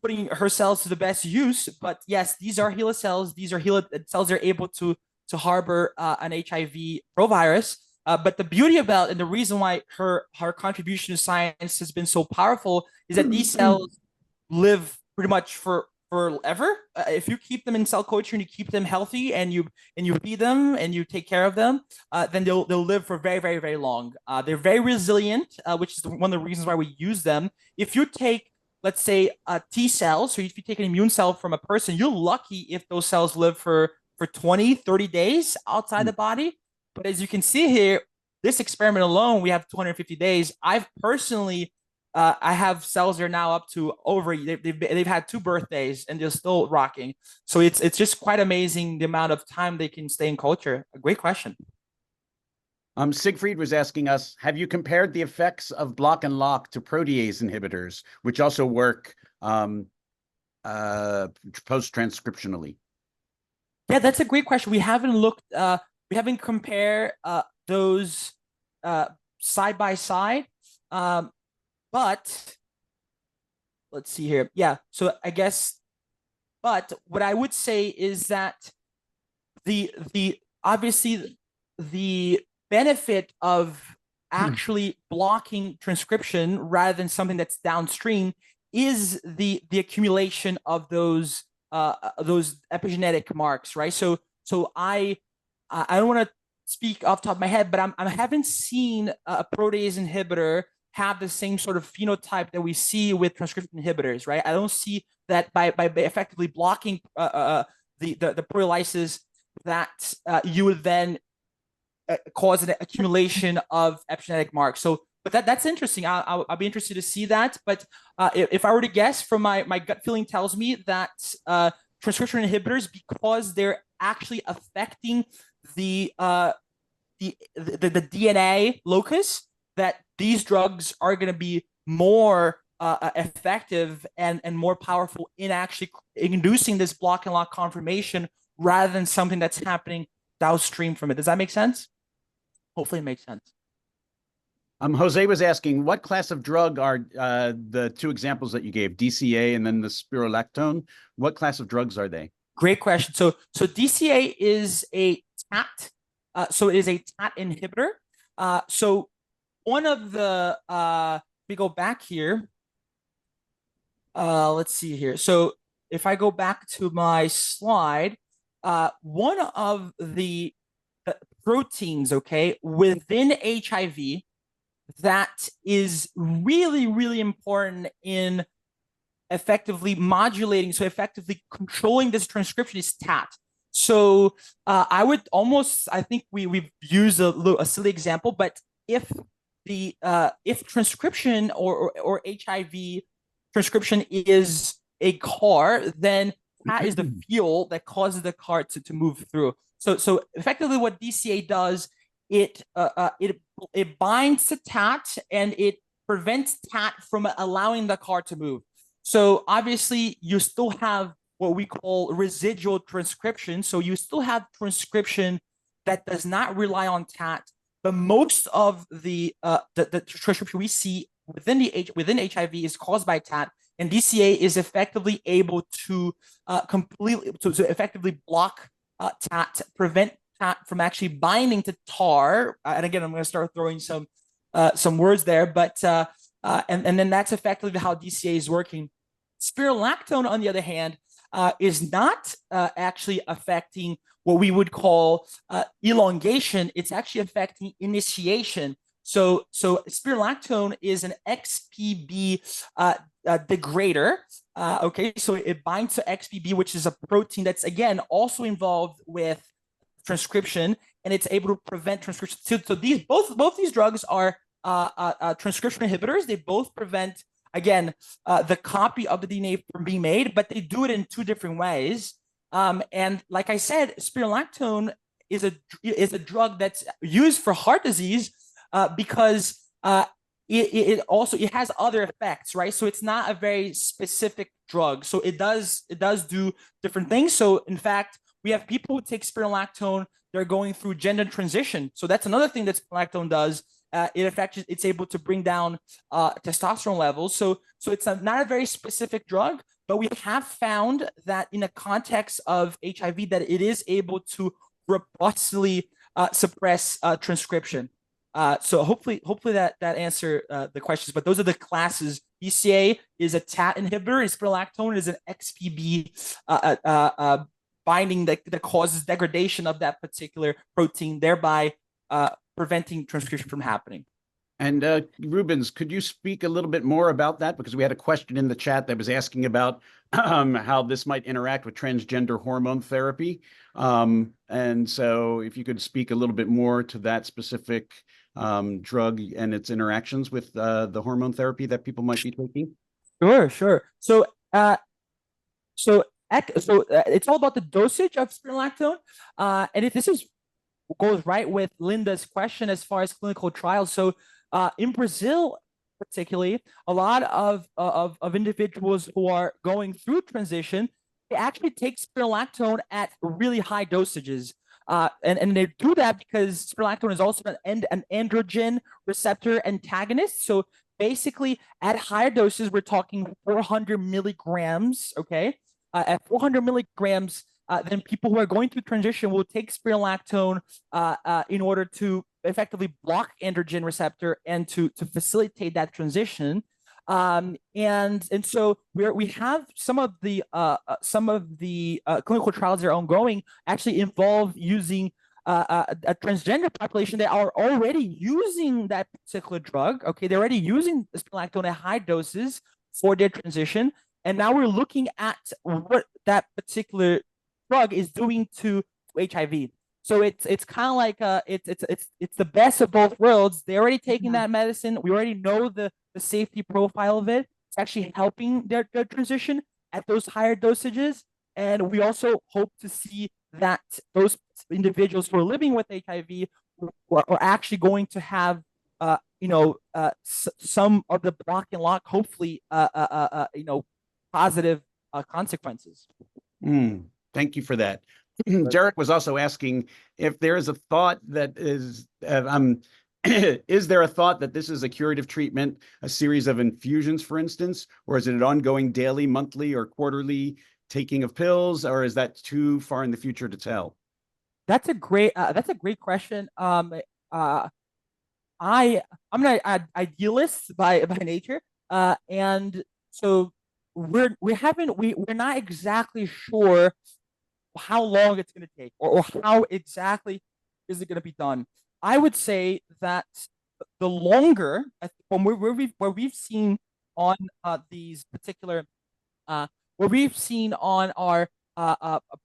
putting her cells to the best use. But yes, these are HeLa cells. These are HeLa cells that are able to harbor an HIV provirus. But the beauty about, and the reason why her contribution to science has been so powerful, is that these cells live pretty much forever. If you keep them in cell culture and you keep them healthy and you feed them and you take care of them, then they'll live for very, very, very long. They're very resilient, which is one of the reasons why we use them. If you take, let's say, T cells, so if you take an immune cell from a person, you're lucky if those cells live for 20, 30 days outside the body. But as you can see here, this experiment alone, we have 250 days. I've personally, I have cells that are now up to over, they've had 2 birthdays and they're still rocking. So it's just quite amazing the amount of time they can stay in culture. A great question. Siegfried was asking us, have you compared the effects of block and lock to protease inhibitors, which also work post-transcriptionally? Yeah, that's a great question. We haven't looked, we haven't compared those side by side, but let's see here. Yeah, so I guess, but what I would say is that obviously the benefit of actually blocking transcription rather than something that's downstream is the accumulation of those epigenetic marks, right? So I don't want to speak off the top of my head, but I haven't seen a protease inhibitor have the same sort of phenotype that we see with transcription inhibitors, right? I don't see that by effectively blocking the proteolysis that you would then cause an accumulation of epigenetic marks. So, but that's interesting. I'll be interested to see that. But if I were to guess, from my gut feeling tells me that transcription inhibitors, because they're actually affecting the DNA locus, that these drugs are going to be more effective and more powerful in actually inducing this block and lock conformation rather than something that's happening downstream from it. Does that make sense? Hopefully it makes sense. Jose was asking, what class of drug are the two examples that you gave, DCA and then the spironolactone? What class of drugs are they? Great question. So DCA is a TAT. So it is a TAT inhibitor. So one of the, we go back here. Let's see here. So if I go back to my slide, one of the proteins, okay, within HIV that is really, really important in effectively modulating, so effectively controlling this transcription is TAT. So I would almost, I think we've used a silly example, but if transcription or HIV transcription is a car, then TAT is the fuel that causes the car to move through. So effectively, what DCA does, it binds to TAT and it prevents TAT from allowing the car to move. So obviously, you still have what we call residual transcription. So you still have transcription that does not rely on TAT, but most of the transcription we see within HIV is caused by TAT, and DCA is effectively able to completely to effectively block TAT, prevent TAT from actually binding to TAR. And again, I'm going to start throwing some words there, but and then that's effectively how DCA is working. Spironolactone, on the other hand, is not actually affecting what we would call elongation. It's actually affecting initiation. So spironolactone is an XPB degrader. Okay, so it binds to XPB, which is a protein that's again also involved with transcription, and it's able to prevent transcription. So these both these drugs are transcription inhibitors. They both prevent, again, the copy of the DNA from being made, but they do it in two different ways. And like I said, spironolactone is a drug that's used for heart disease because it also has other effects, right? So it's not a very specific drug. So it does do different things. So in fact, we have people who take spironolactone, they're going through gender transition. So that's another thing that spironolactone does. It's able to bring down testosterone levels. So it's not a very specific drug, but we have found that in a context of HIV that it is able to robustly suppress transcription. So hopefully that answer the questions. But those are the classes. DCA is a TAT inhibitor, and spironolactone is an XPB binding that causes degradation of that particular protein, thereby preventing transcription from happening. And Rubens, could you speak a little bit more about that? Because we had a question in the chat that was asking about how this might interact with transgender hormone therapy. And so if you could speak a little bit more to that specific drug and its interactions with the hormone therapy that people might be taking. Sure. So it's all about the dosage of spironolactone. And if this goes right with Linda's question as far as clinical trials. So in Brazil, particularly, a lot of individuals who are going through transition, they actually take spironolactone at really high dosages. And they do that because spironolactone is also an androgen receptor antagonist. So basically, at higher doses, we're talking 400 milligrams, okay? At 400 milligrams, then people who are going through transition will take spironolactone in order to effectively block androgen receptor and to facilitate that transition. And so we have some of the clinical trials that are ongoing actually involve using a transgender population that are already using that particular drug. Okay, they're already using spironolactone at high doses for their transition, and now we're looking at what that particular drug is doing to HIV. So it's kind of like it's the best of both worlds. They're already taking that medicine. We already know the safety profile of it. It's actually helping their transition at those higher dosages. And we also hope to see that those individuals who are living with HIV are actually going to have some of the block and lock, hopefully positive consequences. Thank you for that. Derek was also asking if there is a thought that is, is there a thought that this is a curative treatment, a series of infusions, for instance, or is it an ongoing daily, monthly, or quarterly taking of pills, or is that too far in the future to tell? That's a great question. I'm an idealist by nature, and so we're not exactly sure how long it's going to take, or how exactly is it going to be done. I would say that the longer, from where we've seen on these particular where we've seen on our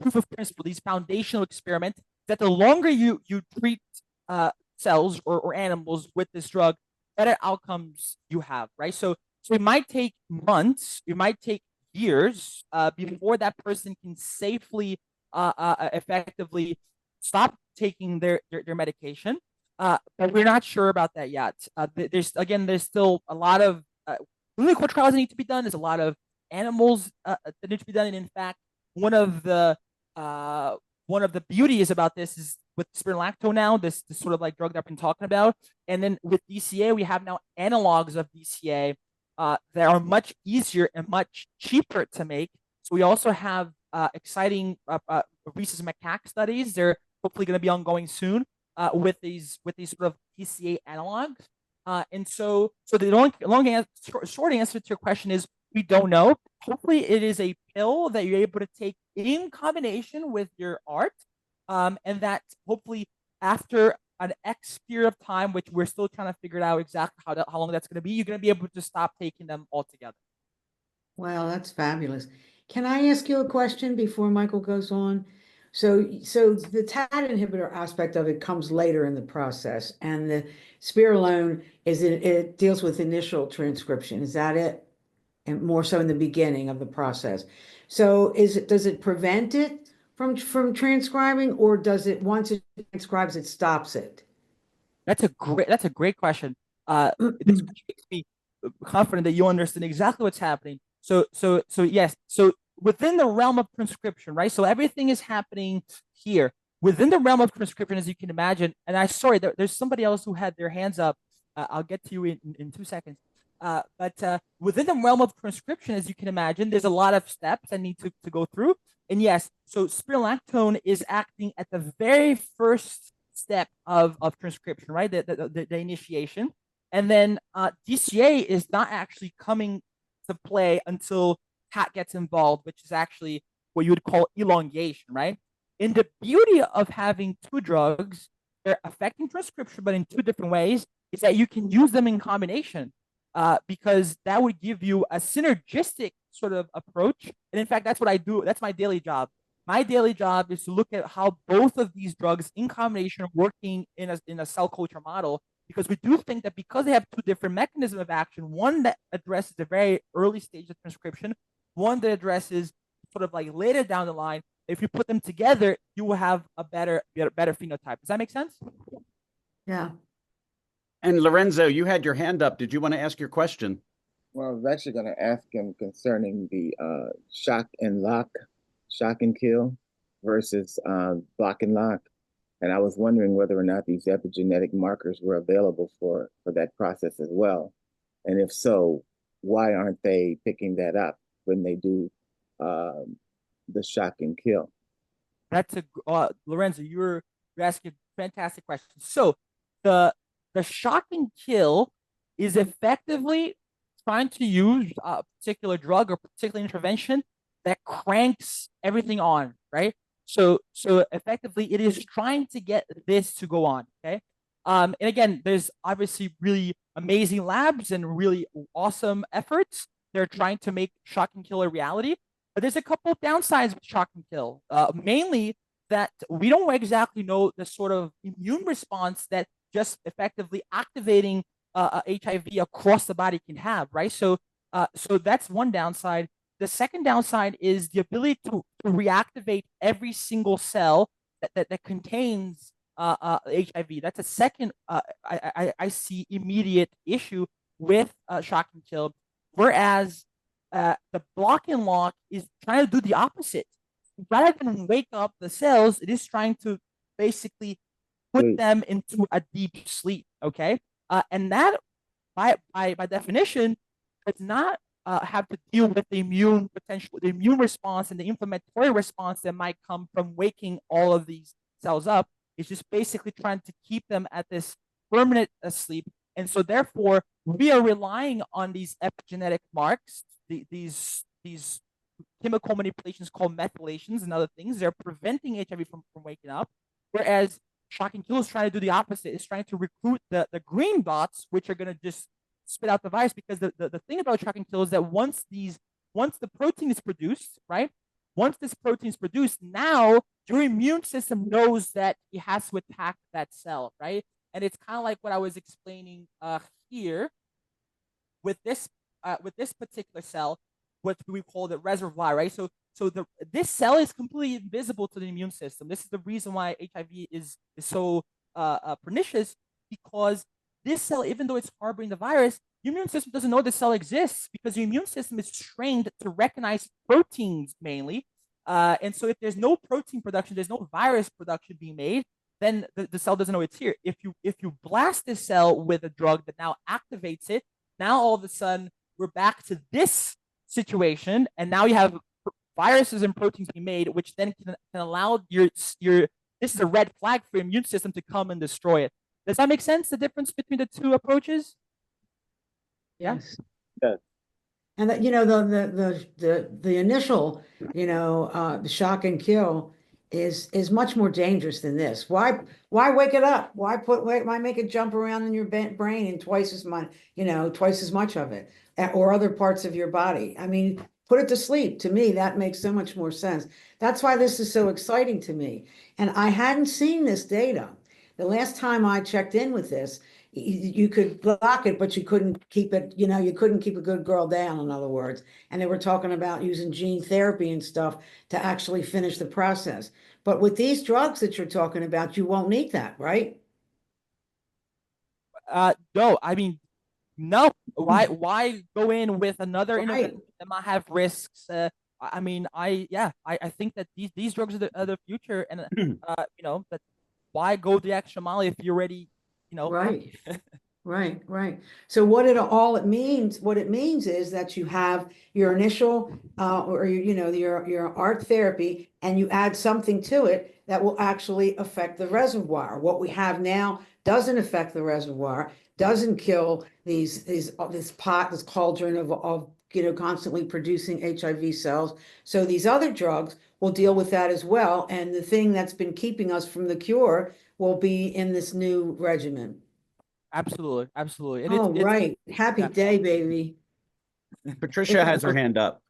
proof of principle, these foundational experiments, that the longer you treat cells or animals with this drug, better outcomes you have, right? So it might take months, it might take years before that person can safely, effectively stop taking their medication. But we're not sure about that yet. There's still a lot of clinical trials that need to be done. There's a lot of animals that need to be done. And in fact, one of the beauties about this is with spironolactone now, this sort of like drug that I've been talking about, and then with DCA, we have now analogs of DCA that are much easier and much cheaper to make. So we also have exciting rhesus macaque studies. They're hopefully going to be ongoing soon with these sort of DCA analogs. And so the short answer to your question is we don't know. Hopefully, it is a pill that you're able to take in combination with your art, and that hopefully after an X period of time, which we're still trying to figure out exactly how long that's going to be, you're going to be able to stop taking them altogether. Well, that's fabulous. Can I ask you a question before Michael goes on? So the TAT inhibitor aspect of it comes later in the process, and the spirulone it deals with initial transcription. Is that it? And more so in the beginning of the process. So does it prevent it from transcribing, or does it, once it transcribes, it stops it? That's a great question. This question makes me confident that you understand exactly what's happening. So yes. So within the realm of transcription, right? So everything is happening here within the realm of transcription, as you can imagine. And there's somebody else who had their hands up. I'll get to you in 2 seconds. But within the realm of transcription, as you can imagine, there's a lot of steps I need to go through. And yes, so spironolactone is acting at the very first step of transcription, right? The initiation. And then DCA is not actually coming to play until CAT gets involved, which is actually what you would call elongation, right? And the beauty of having two drugs, they're affecting transcription, but in two different ways, is that you can use them in combination. Because that would give you a synergistic sort of approach. And in fact, that's what I do. That's my daily job. My daily job is to look at how both of these drugs in combination are working in a cell culture model, because we do think that because they have two different mechanisms of action, one that addresses the very early stage of transcription, one that addresses sort of like later down the line, if you put them together, you will have a better phenotype. Does that make sense? Yeah. And Lorenzo, you had your hand up. Did you want to ask your question? Well, I was actually going to ask him concerning the shock and kill versus block and lock. And I was wondering whether or not these epigenetic markers were available for that process as well. And if so, why aren't they picking that up when they do the shock and kill? That's Lorenzo, you're asking a fantastic question. So the shock and kill is effectively trying to use a particular drug or particular intervention that cranks everything on, right? So effectively, it is trying to get this to go on, okay? And again, there's obviously really amazing labs and really awesome efforts. They're trying to make shock and kill a reality, but there's a couple of downsides with shock and kill. Mainly that we don't exactly know the sort of immune response that just effectively activating HIV across the body can have, right? So that's one downside. The second downside is the ability to reactivate every single cell that contains HIV. That's a second I see immediate issue with shock and kill. Whereas the block and lock is trying to do the opposite. rather than wake up the cells, it is trying to basically put them into a deep sleep. Okay, and that by definition does not have to deal with the immune response and the inflammatory response that might come from waking all of these cells up. It's just basically trying to keep them at this permanent sleep. And so therefore, we are relying on these epigenetic marks, these chemical manipulations called methylations and other things. They're preventing HIV from waking up. Whereas shock and kill is trying to do the opposite. It's trying to recruit the green dots, which are going to just spit out the virus, because the thing about shock and kill is that once the protein is produced, right? Once this protein is produced, now your immune system knows that it has to attack that cell, right? And it's kind of like what I was explaining here with this particular cell, what we call the reservoir, right? So this cell is completely invisible to the immune system. This is the reason why HIV is so pernicious, because this cell, even though it's harboring the virus, your immune system doesn't know the cell exists, because your immune system is trained to recognize proteins mainly. And so if there's no protein production, there's no virus production being made, then the cell doesn't know it's here. If you blast this cell with a drug that now activates it, now all of a sudden we're back to this situation, and now you have viruses and proteins being made, which then can allow your this is a red flag for your immune system to come and destroy it. Does that make sense? The difference between the two approaches? Yeah. Yes. And that, the initial, the shock and kill is much more dangerous than this. Why wake it up? Why make it jump around in your brain and twice as much of it, or other parts of your body? I mean, put it to sleep. To me, that makes so much more sense. That's why this is so exciting to me. And I hadn't seen this data. The last time I checked in with this, you could block it, but you couldn't keep it, you couldn't keep a good girl down, in other words. And they were talking about using gene therapy and stuff to actually finish the process. But with these drugs that you're talking about, you won't need that, right? No, I mean, no. Why go in with another innovation that might have risks? I mean, I think that these drugs are the future, and that why go the extra mile if you're already, Right. Right. So what it means is that you have your initial or your art therapy, and you add something to it that will actually affect the reservoir. What we have now doesn't affect the reservoir, doesn't kill this cauldron of constantly producing HIV cells. So these other drugs will deal with that as well. And the thing that's been keeping us from the cure will be in this new regimen. Absolutely. And oh, right. Happy day, baby. Patricia has her hand up.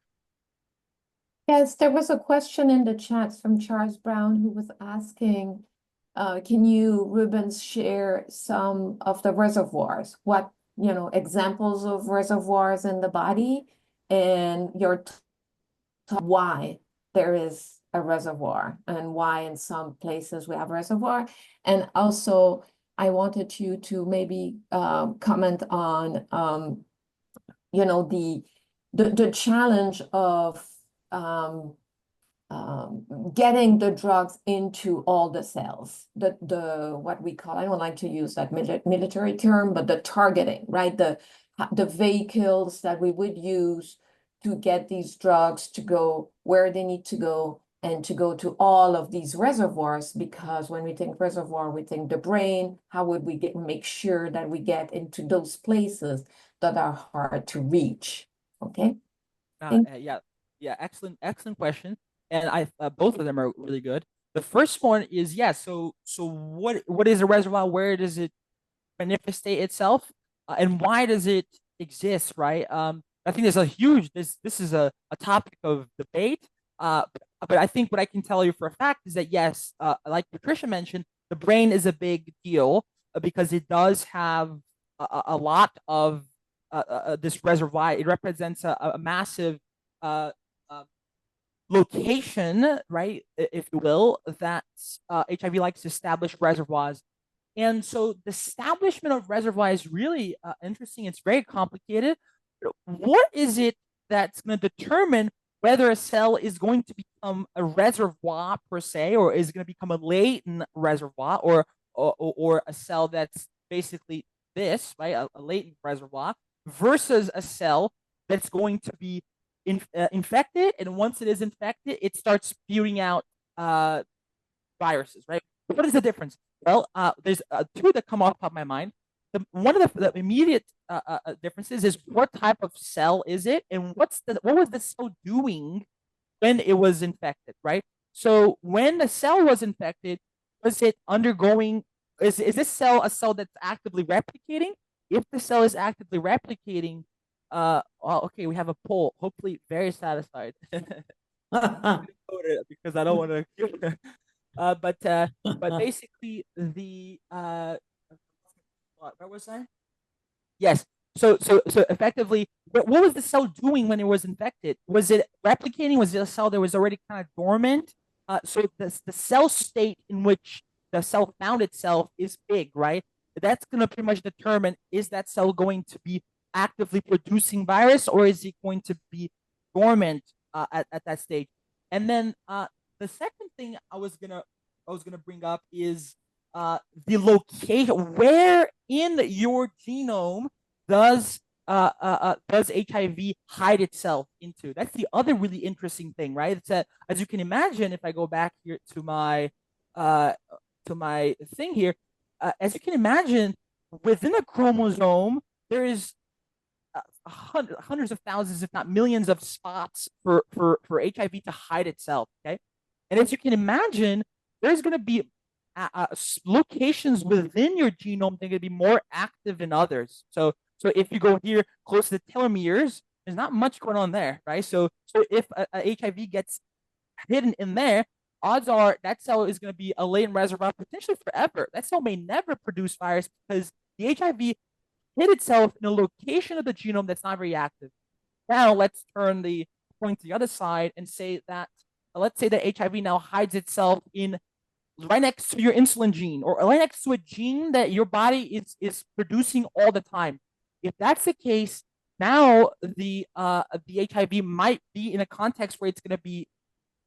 Yes, there was a question in the chat from Charles Brown, who was asking, can you, Rubens, share some of the reservoirs? What, examples of reservoirs in the body, and why there is a reservoir, and why in some places we have reservoir. And also, I wanted you to maybe comment on, the challenge of getting the drugs into all the cells, what we call, I don't like to use that military term, but the targeting, right? The vehicles that we would use to get these drugs to go where they need to go, and to go to all of these reservoirs, because when we think reservoir, we think the brain. How would we make sure that we get into those places that are hard to reach? Okay. Yeah, excellent question. And both of them are really good. The first one is, so what is a reservoir? Where does it manifestate itself? And why does it exist, right? I think this is a topic of debate. But I think what I can tell you for a fact is that, yes, like Patricia mentioned, the brain is a big deal because it does have a lot of this reservoir. It represents a massive location, right, if you will, that HIV likes to establish reservoirs. And so the establishment of reservoirs is really interesting. It's very complicated. What is it that's going to determine whether a cell is going to become a reservoir per se, or is going to become a latent reservoir, or a cell that's basically this, right, a latent reservoir, versus a cell that's going to be infected, and once it is infected, it starts spewing out viruses, right? What is the difference? Well, there's two that come off the top of my mind. One of the immediate differences is what type of cell is it, and what was the cell doing when it was infected, right? So when the cell was infected, was it undergoing? Is this cell a cell that's actively replicating? If the cell is actively replicating, well, okay, we have a poll. Hopefully, very satisfied. Because I don't want to. But basically the where was I? Yes. So effectively, what was the cell doing when it was infected? Was it replicating? Was it a cell that was already kind of dormant? So the cell state in which the cell found itself is big, right? That's going to pretty much determine, is that cell going to be actively producing virus, or is it going to be dormant at that stage? And then the second thing I was gonna bring up is the location. Where in your genome does HIV hide itself into? That's the other really interesting thing, right? It's that, as you can imagine, if I go back here to my thing here, as you can imagine, within a chromosome, there is hundreds of thousands, if not millions, of spots for HIV to hide itself. Okay, and as you can imagine, there's going to be locations within your genome that are going to be more active than others. So if you go here close to the telomeres, there's not much going on there, right? So if a HIV gets hidden in there, odds are that cell is going to be a latent reservoir potentially forever. That cell may never produce virus because the HIV hid itself in a location of the genome that's not very active. Now let's turn the point to the other side and say that, let's say that HIV now hides itself in right next to your insulin gene, or right next to a gene that your body is producing all the time. If that's the case, now the HIV might be in a context where it's going to be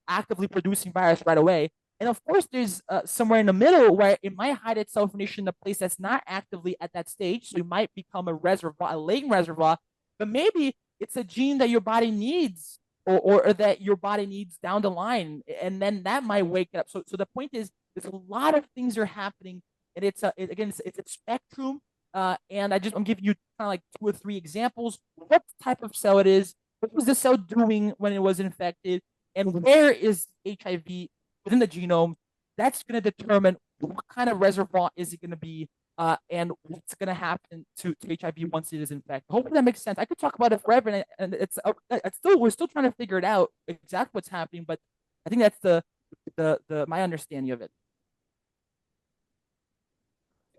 actively producing virus right away. And of course, there's somewhere in the middle where it might hide itself in a place that's not actively at that stage. So it might become a reservoir, a latent reservoir, but maybe it's a gene that your body needs, or that your body needs down the line. And then that might wake it up. So the point is, there's a lot of things are happening, and it's a spectrum. And I'm giving you kind of like 2 or 3 examples. What type of cell it is, what was the cell doing when it was infected, and where is HIV within the genome? That's going to determine what kind of reservoir is it going to be, and what's going to happen to HIV once it is infected. Hopefully that makes sense. I could talk about it forever, and we're still trying to figure it out exactly what's happening, but I think that's my understanding of it.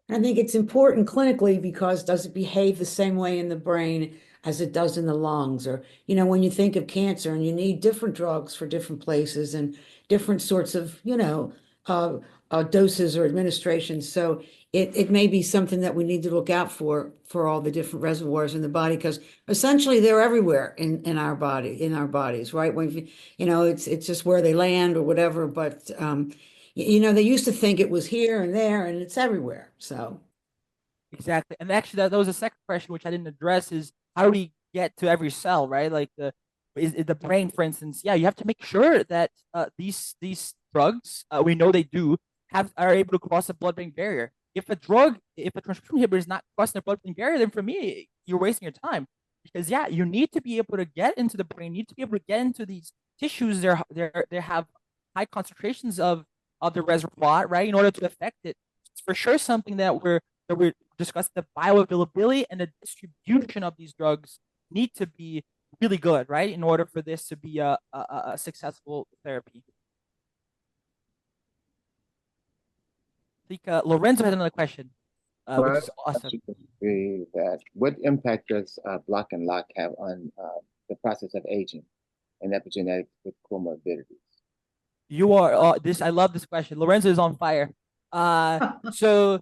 I think it's important clinically because does it behave the same way in the brain as it does in the lungs? Or, when you think of cancer and you need different drugs for different places and different sorts of, doses or administrations. So it may be something that we need to look out for all the different reservoirs in the body, because essentially they're everywhere in our bodies, right? When it's just where they land or whatever, but they used to think it was here and there, and it's everywhere. So exactly. And actually, that was the second question, which I didn't address, is how do we get to every cell, right? Like the brain, for instance. Yeah, you have to make sure that these drugs, we know they do, are able to cross the blood-brain barrier. If a transcription inhibitor is not crossing the blood-brain barrier, then for me, you're wasting your time. Because you need to be able to get into the brain, you need to be able to get into these tissues. They have high concentrations of the reservoir, right, in order to affect it. It's for sure something that we're discussing. The bioavailability and the distribution of these drugs need to be really good, right, in order for this to be a successful therapy. I think Lorenzo had another question, which is awesome. That what impact does block and lock have on the process of aging and epigenetics with comorbidities? You are I love this question. Lorenzo is on fire. So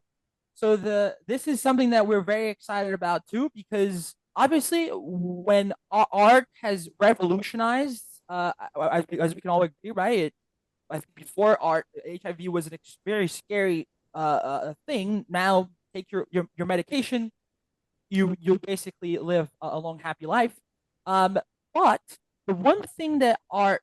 this is something that we're very excited about too, because obviously when art has revolutionized as we can all agree, right? I think before art, HIV was an very scary thing. Now, take your medication, you basically live a long, happy life. But the one thing that art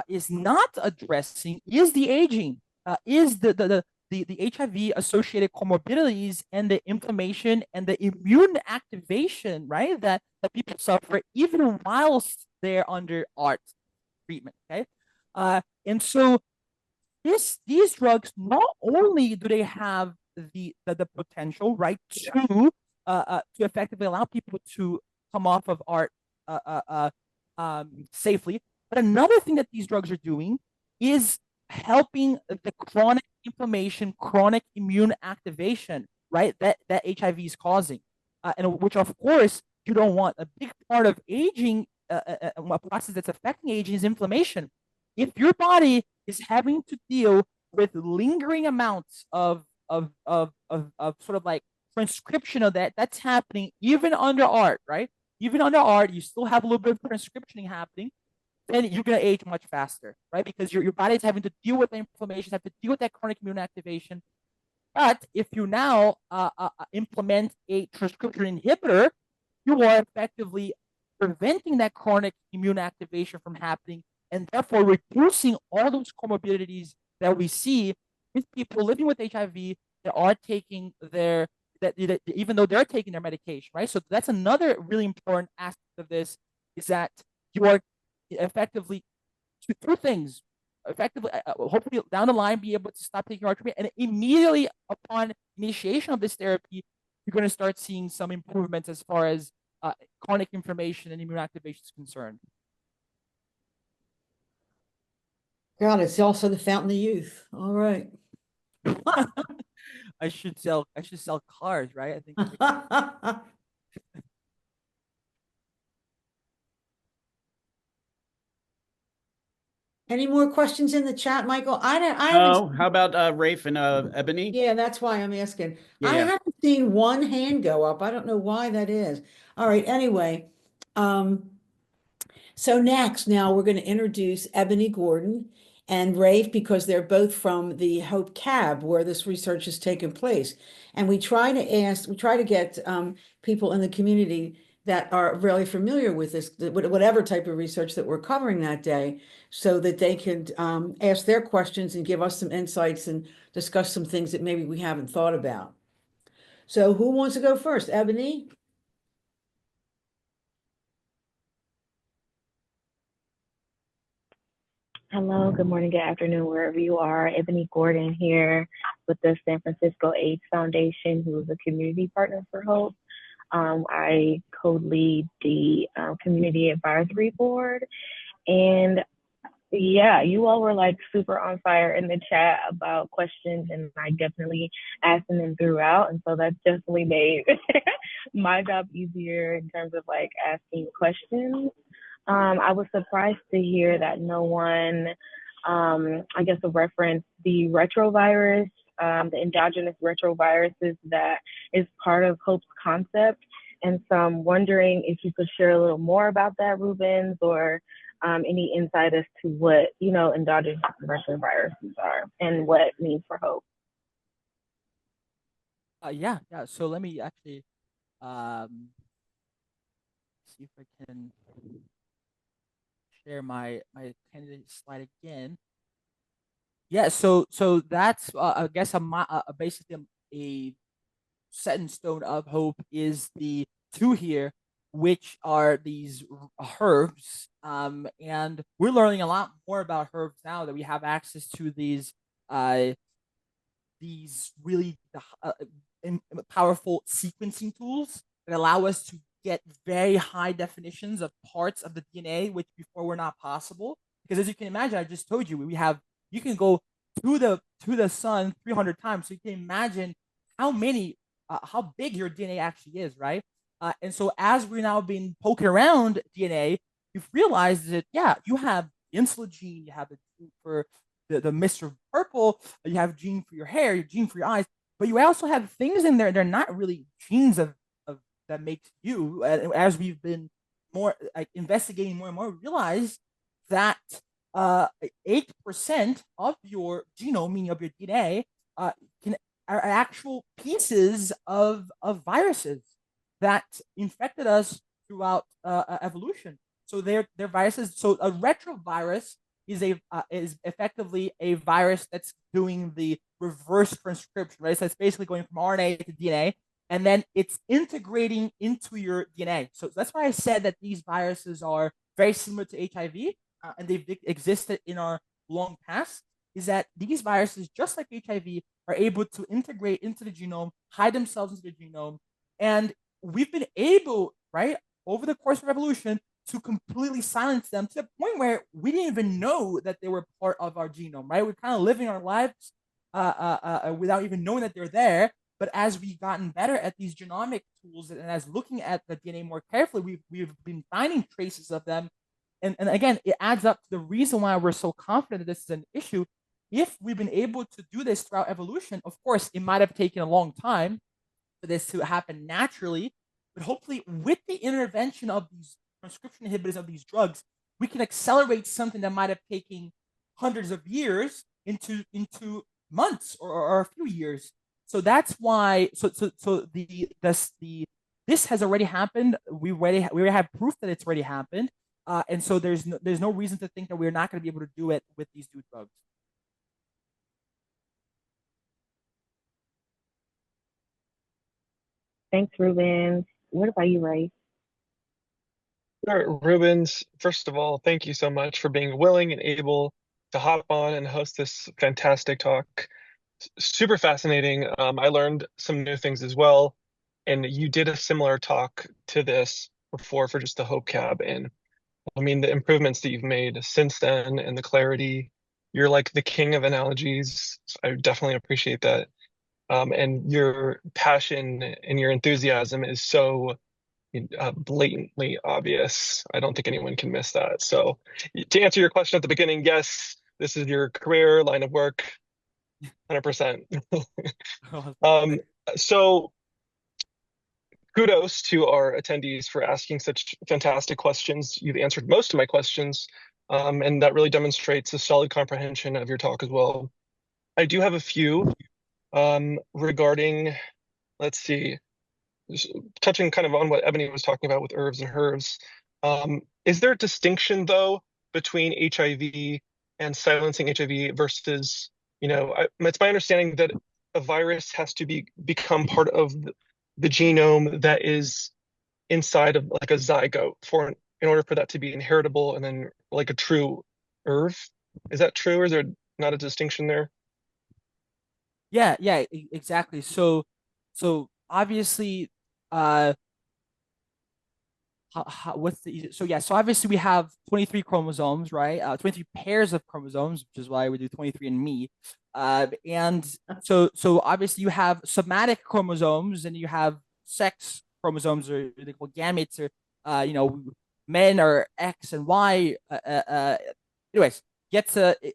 is not addressing is the aging, is the HIV associated comorbidities and the inflammation and the immune activation, right? That people suffer even whilst they're under art treatment. Okay. And so these drugs, not only do they have the potential, right, to effectively allow people to come off of art safely, but another thing that these drugs are doing is helping the chronic inflammation, chronic immune activation, right, that HIV is causing, and which of course you don't want. A big part of aging, a process that's affecting aging, is inflammation. If your body is having to deal with lingering amounts of sort of like transcription of that's happening even under art, right? Even under art, you still have a little bit of transcriptioning happening, then you're gonna age much faster, right? Because your body is having to deal with the inflammation, have to deal with that chronic immune activation. But if you now implement a transcription inhibitor, you are effectively preventing that chronic immune activation from happening, and therefore reducing all those comorbidities that we see with people living with HIV that are taking that even though they're taking their medication, right? So that's another really important aspect of this, is that you are effectively two things. Effectively, hopefully down the line, be able to stop taking art treatment, and immediately upon initiation of this therapy, you're going to start seeing some improvements as far as chronic inflammation and immune activation is concerned. God, it's also the fountain of youth. All right. I should sell cars, right? I think. Any more questions in the chat, Michael? I No, how about Raif and Ebony? Yeah, that's why I'm asking. Yeah, I yeah. haven't seen one hand go up. I don't know why that is. All right, anyway. So next, now we're going to introduce Ebony Gordon and Raif, because they're both from the Hope Cab where this research has taken place. And we try to get people in the community that are really familiar with this, whatever type of research that we're covering that day, so that they could ask their questions and give us some insights and discuss some things that maybe we haven't thought about. So who wants to go first? Ebony? Hello, good morning, good afternoon, wherever you are. Ebony Gordon here with the San Francisco AIDS Foundation, who is a community partner for Hope. I co-lead the Community Advisory Board. And yeah, you all were like super on fire in the chat about questions, and I definitely asked them throughout. And so that's definitely made my job easier in terms of like asking questions. I was surprised to hear that no one, I guess, referenced the retrovirus, the endogenous retroviruses that is part of Hope's concept. And so I'm wondering if you could share a little more about that, Rubens, or any insight as to what, endogenous retroviruses are and what it means for Hope. Yeah. So let me actually see if I can share my candidate slide again. Yeah, so that's I guess basically a set in stone of Hope is the two here, which are these herbs, and we're learning a lot more about herbs now that we have access to these really powerful sequencing tools that allow us to get very high definitions of parts of the DNA, which before were not possible. Because as you can imagine, I just told you, you can go to the sun 300 times. So you can imagine how big your DNA actually is, right? And so as we're now been poking around DNA, you've realized that, yeah, you have insulin gene, you have the gene for the Mr. Purple, you have gene for your hair, your gene for your eyes, but you also have things in there. They're not really genes of that makes you. As we've been more like investigating more and more, we realize that 8% of your genome, meaning of your DNA, are actual pieces of viruses that infected us throughout evolution. So they're viruses. So a retrovirus is effectively a virus that's doing the reverse transcription, right? So it's basically going from RNA to DNA, and then it's integrating into your DNA. So that's why I said that these viruses are very similar to HIV, and they've existed in our long past. Is that these viruses, just like HIV, are able to integrate into the genome, hide themselves into the genome, and we've been able, right, over the course of evolution, to completely silence them to the point where we didn't even know that they were part of our genome, right? We're kind of living our lives without even knowing that they're there. But as we've gotten better at these genomic tools and as looking at the DNA more carefully, we've been finding traces of them. And again, it adds up to the reason why we're so confident that this is an issue. If we've been able to do this throughout evolution, of course, it might have taken a long time for this to happen naturally, but hopefully with the intervention of these transcription inhibitors of these drugs, we can accelerate something that might have taken hundreds of years into months or a few years. So that's why. So this has already happened. We already have proof that it's already happened, and so there's no reason to think that we're not going to be able to do it with these new drugs. Thanks, Rubens. What about you, Raif? Sure, Rubens, first of all, thank you so much for being willing and able to hop on and host this fantastic talk. Super fascinating. I learned some new things as well. And you did a similar talk to this before for just the Hope Cab. And I mean, the improvements that you've made since then and the clarity, you're like the king of analogies. I definitely appreciate that. And your passion and your enthusiasm is so blatantly obvious. I don't think anyone can miss that. So to answer your question at the beginning, yes, this is your career line of work, 100%. So kudos to our attendees for asking such fantastic questions. You've answered most of my questions, and that really demonstrates a solid comprehension of your talk as well. I do have a few regarding, let's see, touching kind of on what Ebony was talking about with herbs and herbs. Is there a distinction though between HIV and silencing HIV versus, it's my understanding that a virus has to become part of the genome that is inside of like a zygote in order for that to be inheritable and then like a true herb. Is that true, or is there not a distinction there? Yeah, exactly. So obviously, so obviously we have 23 chromosomes, right? 23 pairs of chromosomes, which is why we do 23andMe. And so obviously you have somatic chromosomes and you have sex chromosomes, or they call gametes, or men are X and Y. Anyways,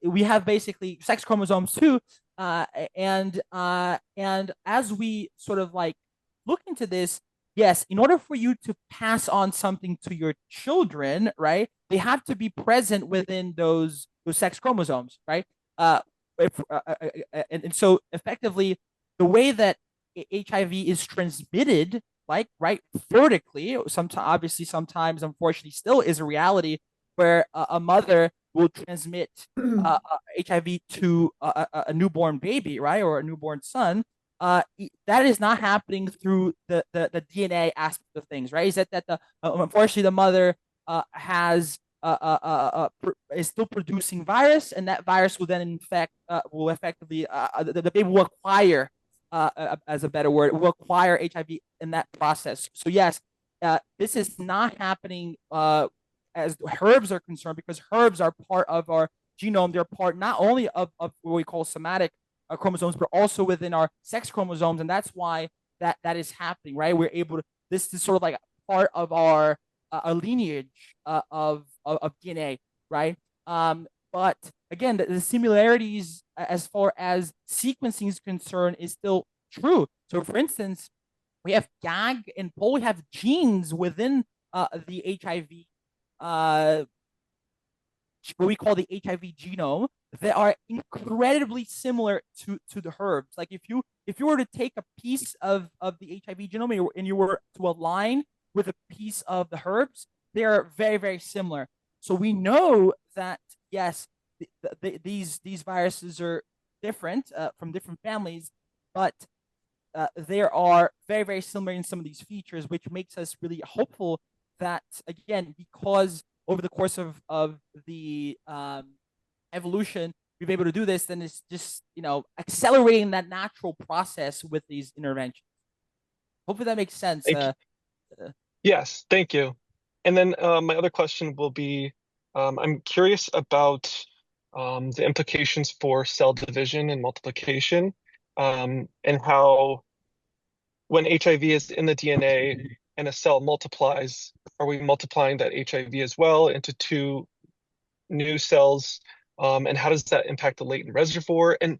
we have basically sex chromosomes too. And as we sort of like look into this, yes, in order for you to pass on something to your children, right, they have to be present within those sex chromosomes, right? And so effectively, the way that HIV is transmitted, like right vertically, sometimes, unfortunately, still is a reality where a mother will transmit HIV to a newborn baby, right, or a newborn son. That is not happening through the DNA aspect of things, right? Is that unfortunately the mother is still producing virus, and that virus will then will effectively the baby will acquire, as a better word, will acquire HIV in that process. So yes, this is not happening as herbs are concerned, because herbs are part of our genome. They're part not only of what we call somatic chromosomes, but also within our sex chromosomes, and that's why that is happening, right? We're able to. This is sort of like part of our a lineage of DNA, right? But again, the similarities as far as sequencing is concerned is still true. So, for instance, we have GAG and POL. We have genes within the HIV what we call the HIV genome, that are incredibly similar to the herbs. Like if you were to take a piece of the HIV genome and you were to align with a piece of the herbs, they are very, very similar. So we know that yes, these viruses are different from different families, but they are very, very similar in some of these features, which makes us really hopeful that, again, because over the course of the evolution, we've been able to do this, then it's just, accelerating that natural process with these interventions. Hopefully that makes sense. Yes, thank you. And then my other question will be, I'm curious about the implications for cell division and multiplication, and how when HIV is in the DNA and a cell multiplies, are we multiplying that HIV as well into two new cells? And how does that impact the latent reservoir? And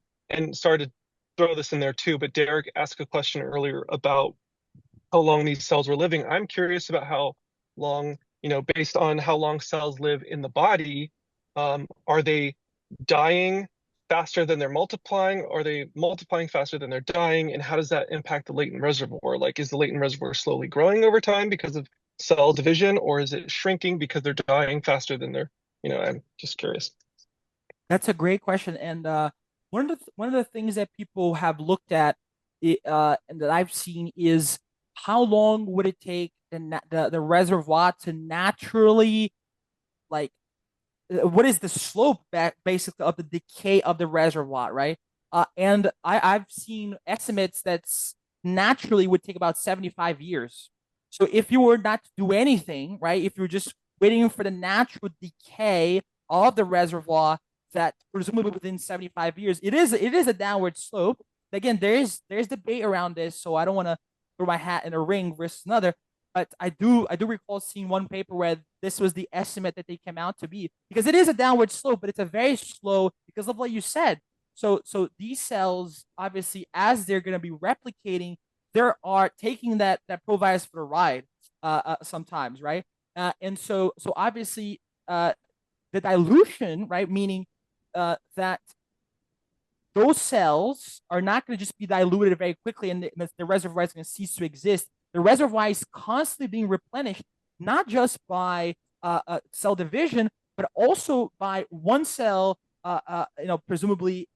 sorry to throw this in there too, but Derek asked a question earlier about how long these cells were living. I'm curious about how long, based on how long cells live in the body, are they dying faster than they're multiplying? Are they multiplying faster than they're dying? And how does that impact the latent reservoir? Like, is the latent reservoir slowly growing over time because of cell division, or is it shrinking because they're dying faster than they're, I'm just curious. That's a great question. And one of the things that people have looked at and that I've seen is how long would it take the reservoir to naturally, like, what is the slope back basically of the decay of the reservoir, right? And I've seen estimates that's naturally would take about 75 years. So if you were not to do anything, right, if you're just waiting for the natural decay of the reservoir, that presumably within 75 years, it is a downward slope. Again, there's debate around this, so I don't want to throw my hat in a ring versus another. But I do recall seeing one paper where this was the estimate that they came out to be, because it is a downward slope, but it's a very slow, because of what you said. So these cells, obviously, as they're going to be replicating, they are taking that provirus for a ride sometimes, right? And so obviously the dilution, right, meaning that those cells are not going to just be diluted very quickly and the reservoir is going to cease to exist. The reservoir is constantly being replenished, not just by cell division, but also by one cell, presumably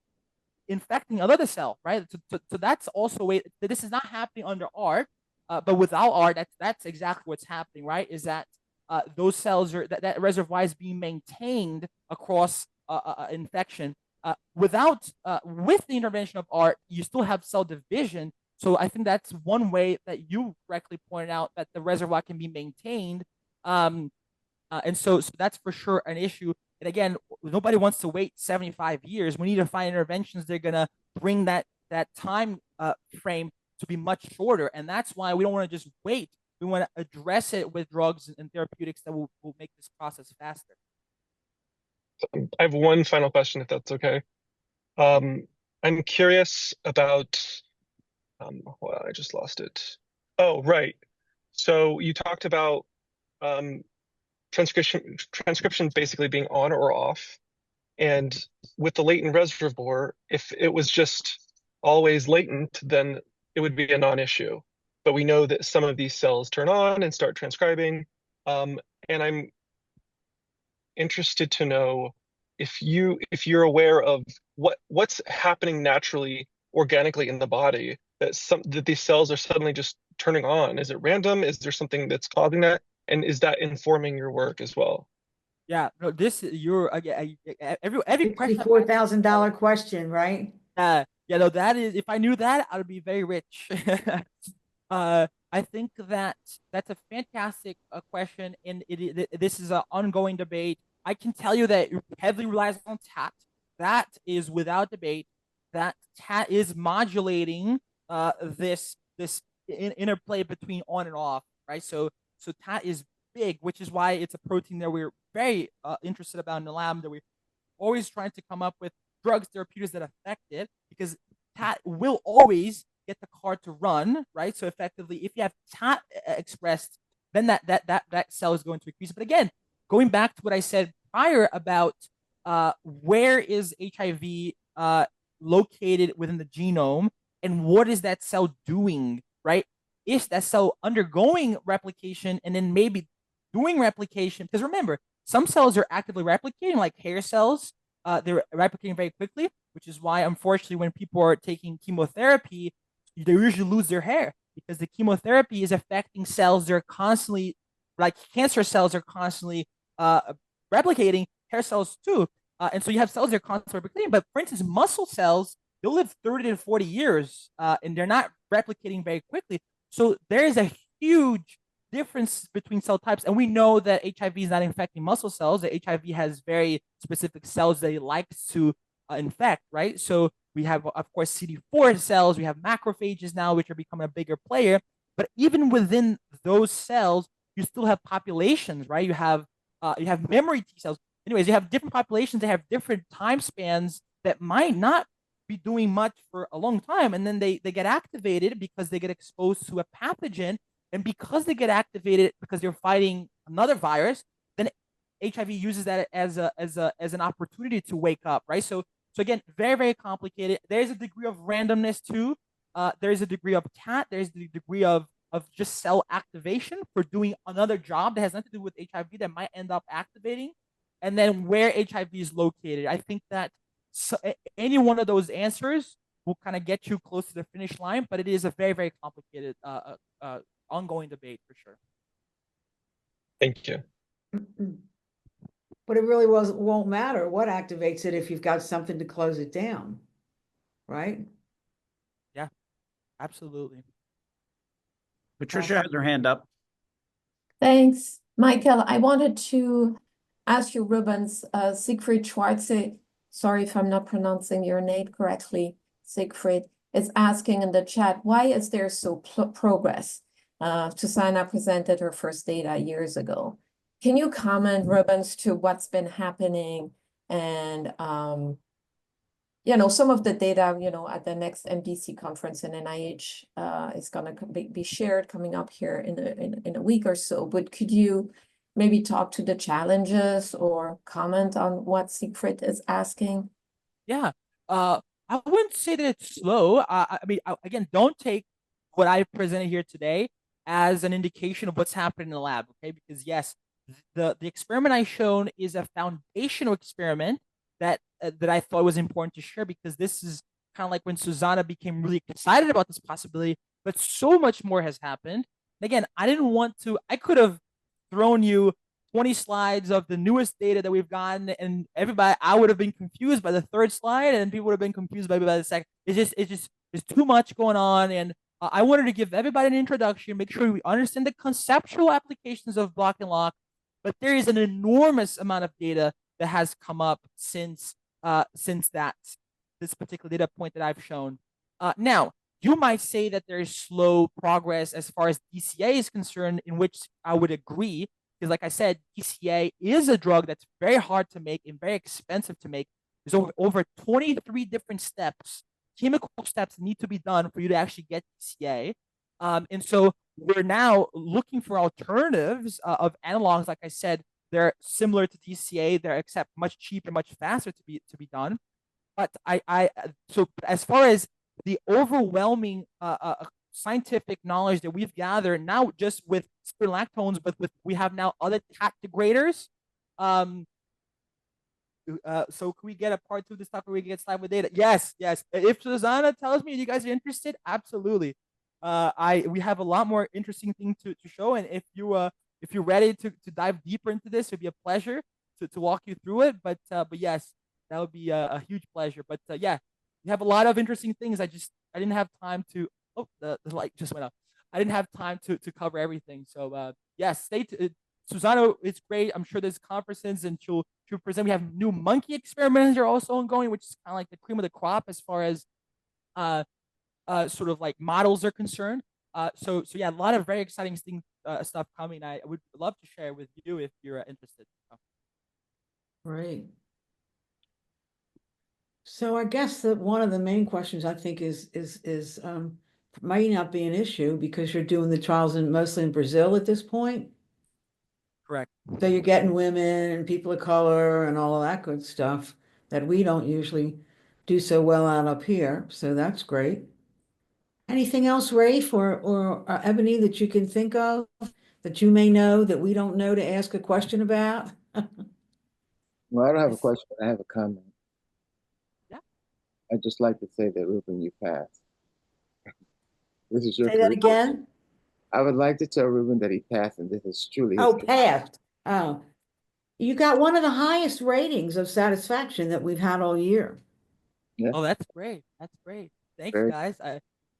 infecting another cell, right? So that's also a way that this is not happening under art, but without art, that's exactly what's happening, right? Is that those cells that reservoir is being maintained across infection. With the intervention of art, you still have cell division. So I think that's one way that you correctly pointed out that the reservoir can be maintained. And so that's for sure an issue. And again, nobody wants to wait 75 years. We need to find interventions that are going to bring that time frame to be much shorter. And that's why we don't want to just wait. We want to address it with drugs and therapeutics that will make this process faster. I have one final question, if that's okay. I'm curious about, well, I just lost it. Oh, right. So you talked about transcription basically being on or off. And with the latent reservoir, if it was just always latent, then it would be a non-issue. But we know that some of these cells turn on and start transcribing. And I'm interested to know if you're aware of what's happening naturally, organically in the body, that these cells are suddenly just turning on. Is it random? Is there something that's causing that? And is that informing your work as well? Yeah, no, every question. $64,000 question, right? Yeah, no, that is, if I knew that, I would be very rich. I think that's a fantastic question, and this is an ongoing debate. I can tell you that it heavily relies on TAT. That is without debate. That TAT is modulating this interplay between on and off, right? So TAT is big, which is why it's a protein that we're very interested about in the lab, that we're always trying to come up with drugs, therapeutics that affect it, because TAT will always get the car to run, right? So effectively, if you have TAT expressed, then that cell is going to increase. But again, going back to what I said prior about where is HIV located within the genome and what is that cell doing, right? Is that cell undergoing replication and then maybe doing replication? Because remember, some cells are actively replicating, like hair cells. They're replicating very quickly, which is why, unfortunately, when people are taking chemotherapy, they usually lose their hair because the chemotherapy is affecting cells. They're constantly, like cancer cells are constantly replicating, hair cells too. And so you have cells that are constantly replicating. But for instance, muscle cells, they'll live 30 to 40 years and they're not replicating very quickly. So there is a huge difference between cell types. And we know that HIV is not infecting muscle cells, that HIV has very specific cells that it likes to infect, right? So we have, of course, CD4 cells, we have macrophages now, which are becoming a bigger player. But even within those cells, you still have populations, right? You have memory T cells. Anyways, you have different populations that have different time spans that might not be doing much for a long time. And then they get activated because they get exposed to a pathogen. And because they get activated because they're fighting another virus, then HIV uses that as an opportunity to wake up, right? So again, very, very complicated. There's a degree of randomness too. There's a degree of CAT. There's the degree of just cell activation for doing another job that has nothing to do with HIV that might end up activating. And then where HIV is located. I think that any one of those answers will kind of get you close to the finish line, but it is a very, very complicated ongoing debate for sure. Thank you. But it really won't matter what activates it if you've got something to close it down, right? Yeah, absolutely. Patricia has her hand up. Thanks, Michael. I wanted to ask you, Rubens, Siegfried Schwarze, sorry if I'm not pronouncing your name correctly, Siegfried, is asking in the chat, why is there so progress? Susanna presented her first data years ago. Can you comment, Rubens, to what's been happening and, you know, some of the data, you know, at the next MDC conference in NIH is going to be shared coming up here in a week or so. But could you maybe talk to the challenges or comment on what Siegfried is asking? Yeah, I wouldn't say that it's slow. I mean, again, don't take what I presented here today as an indication of what's happening in the lab, okay? Because yes, the experiment I shown is a foundational experiment that I thought was important to share, because this is kind of like when Susanna became really excited about this possibility, but so much more has happened. And again, I could have thrown you 20 slides of the newest data that we've gotten, and I would have been confused by the third slide, and people would have been confused by the second. There's too much going on, and I wanted to give everybody an introduction, make sure we understand the conceptual applications of block and lock, but there is an enormous amount of data that has come up since this particular data point that I've shown. Now, you might say that there is slow progress as far as DCA is concerned, in which I would agree, because like I said, DCA is a drug that's very hard to make and very expensive to make. There's over 23 different steps, chemical steps need to be done for you to actually get DCA. And so we're now looking for alternatives of analogs. Like I said, they're similar to DCA, they're except much cheaper, much faster to be done. But so as far as the overwhelming scientific knowledge that we've gathered now, just with spironolactones, but we have now other CAT degraders. So can we get a part 2 of this talk where we get slide with data? Yes. If Susanna tells me you guys are interested, absolutely. We have a lot more interesting things to show, and if you're ready to dive deeper into this, it'd be a pleasure to walk you through it. But yes, that would be a huge pleasure. But yeah, we have a lot of interesting things. I didn't have time to. Oh, the light just went up. I didn't have time to cover everything. So yes, stay tuned. Susanna, it's great. I'm sure there's conferences, and she'll present. We have new monkey experiments that are also ongoing, which is kind of like the cream of the crop as far as sort of like models are concerned. So yeah, a lot of very exciting stuff coming. I would love to share with you if you're interested. Right. So I guess that one of the main questions I think is might not be an issue because you're doing the trials mostly in Brazil at this point. Correct. So you're getting women and people of color and all of that good stuff that we don't usually do so well out up here. So that's great. Anything else, Rafe or Ebony, that you can think of that you may know that we don't know to ask a question about? Well, I don't have a question, but I have a comment. Yeah. I'd just like to say that Ruben, you passed. This is your Say that career. again? I would like to tell Ruben that he passed, and this is truly his Oh, career. passed. Oh, you got one of the highest ratings of satisfaction that we've had all year. Yeah, Oh, that's great. That's great. Thanks, very. guys.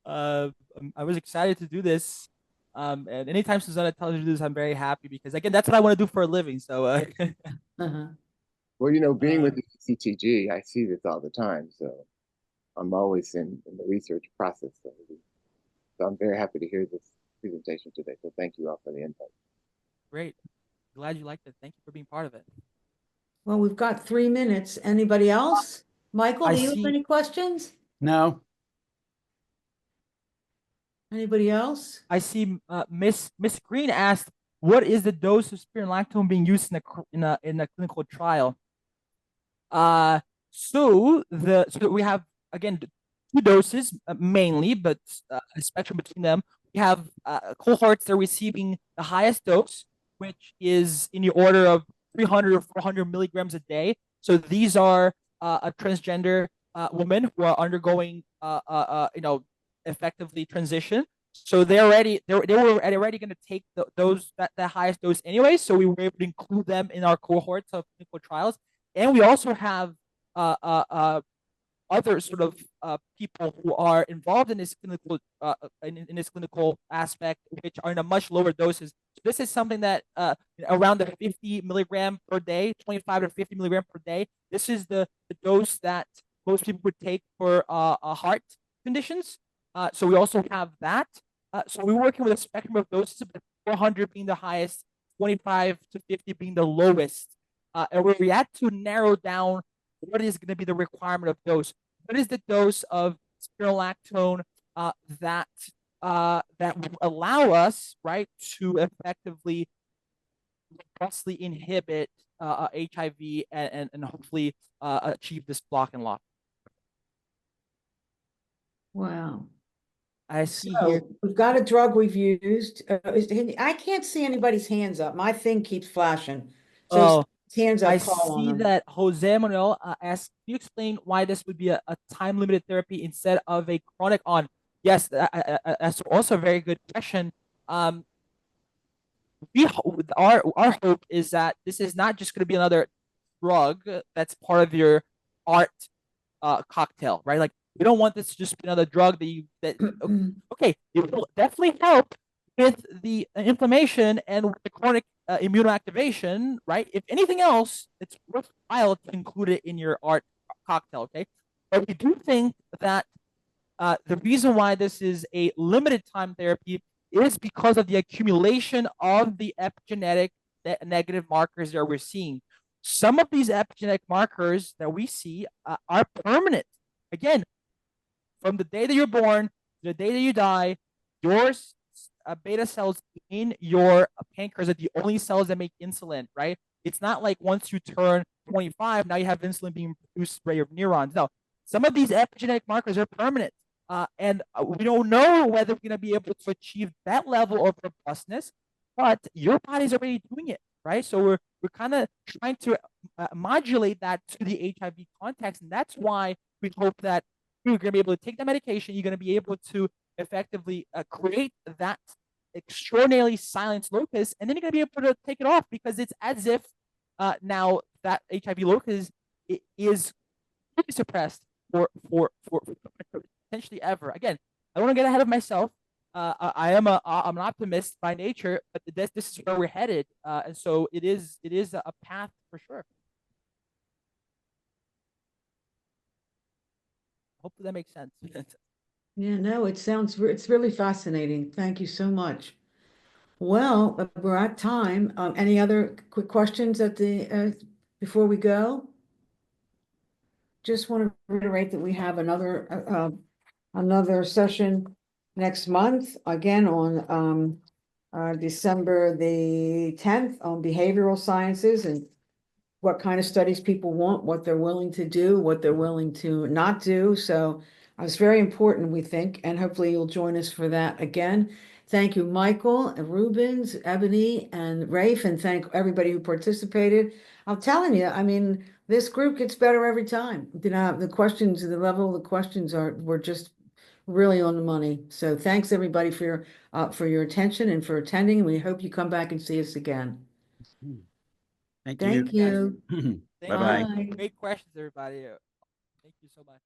I was excited to do this. And anytime Susanna tells me to do this, I'm very happy because again, that's what I want to do for a living. So, Uh-huh. Well, being uh, with the CTG, I see this all the time, so I'm always in the research process. So I'm very happy to hear this presentation today. So thank you all for the input. great. Glad you liked it. Thank you for being part of it. Well, we've got 3 minutes. Anybody else? Michael, I do you have see. any questions? No. Anybody else? I see. Miss Green asked, "What is the dose of spironolactone being used in a clinical trial?" So we have again 2 doses mainly, but a spectrum between them. We have cohorts that are receiving the highest dose, which is in the order of 300 or 400 milligrams a day. So these are a transgender women who are undergoing effectively transition. So they were already going to take that highest dose anyway. So we were able to include them in our cohorts of clinical trials, and we also have uh, uh, uh, other sort of people who are involved in this clinical in this clinical aspect, which are in a much lower doses. So this is something that around the 50 milligram per day, 25 to 50 milligram per day. This is the dose that most people would take for heart conditions. So we also have that. So we're working with a spectrum of doses, but 400 being the highest, 25 to 50 being the lowest. And where we had to narrow down what is going to be the requirement of dose. What is the dose of spironolactone that that will allow us, right, to effectively robustly inhibit HIV and hopefully achieve this block and lock. Wow. I see here. So we've got a drug we've used. I can't see anybody's hands up. My thing keeps flashing. So Oh, hands I up, call on see them. that Jose Manuel asked, can you explain why this would be a time-limited therapy instead of a chronic on? Yes, that's also a very good question. Our hope is that this is not just going to be another drug that's part of your art cocktail, right? Like we don't want this to just be another drug that okay, it will definitely help with the inflammation and with the chronic immunoactivation, right? If anything else, it's worthwhile to include it in your art cocktail, okay? But we do think that the reason why this is a limited time therapy is because of the accumulation of the epigenetic negative markers that we're seeing. Some of these epigenetic markers that we see are permanent. Again, from the day that you're born to the day that you die, your beta cells in your pancreas are the only cells that make insulin, right? It's not like once you turn 25, now you have insulin being produced by your neurons. No, some of these epigenetic markers are permanent. And we don't know whether we're going to be able to achieve that level of robustness, but your body's already doing it, right? So we're kind of trying to modulate that to the HIV context, and that's why we hope that you're going to be able to take that medication. You're going to be able to effectively create that extraordinarily silenced locus, and then you're going to be able to take it off because it's as if now that HIV locus is really suppressed for potentially ever. Again, I don't want to get ahead of myself. I'm an optimist by nature, but this is where we're headed, and so it is a path for sure. Hopefully that makes sense. Yeah, no, it's really fascinating. Thank you so much. Well, we're at time. Any other quick questions before we go? Just want to reiterate that we have another session next month, again on December the 10th on behavioral sciences and what kind of studies people want, what they're willing to do, what they're willing to not do. So it's very important, we think, and hopefully you'll join us for that again. Thank you, Michael, and Rubens, Ebony, and Raif, and thank everybody who participated. I'm telling you, I mean, this group gets better every time. You know, the questions, the level of the questions were just really on the money. So thanks everybody for your attention and for attending. We hope you come back and see us again. Thank Thank you. you. Bye-bye. Bye. Great questions, everybody. Thank you so much.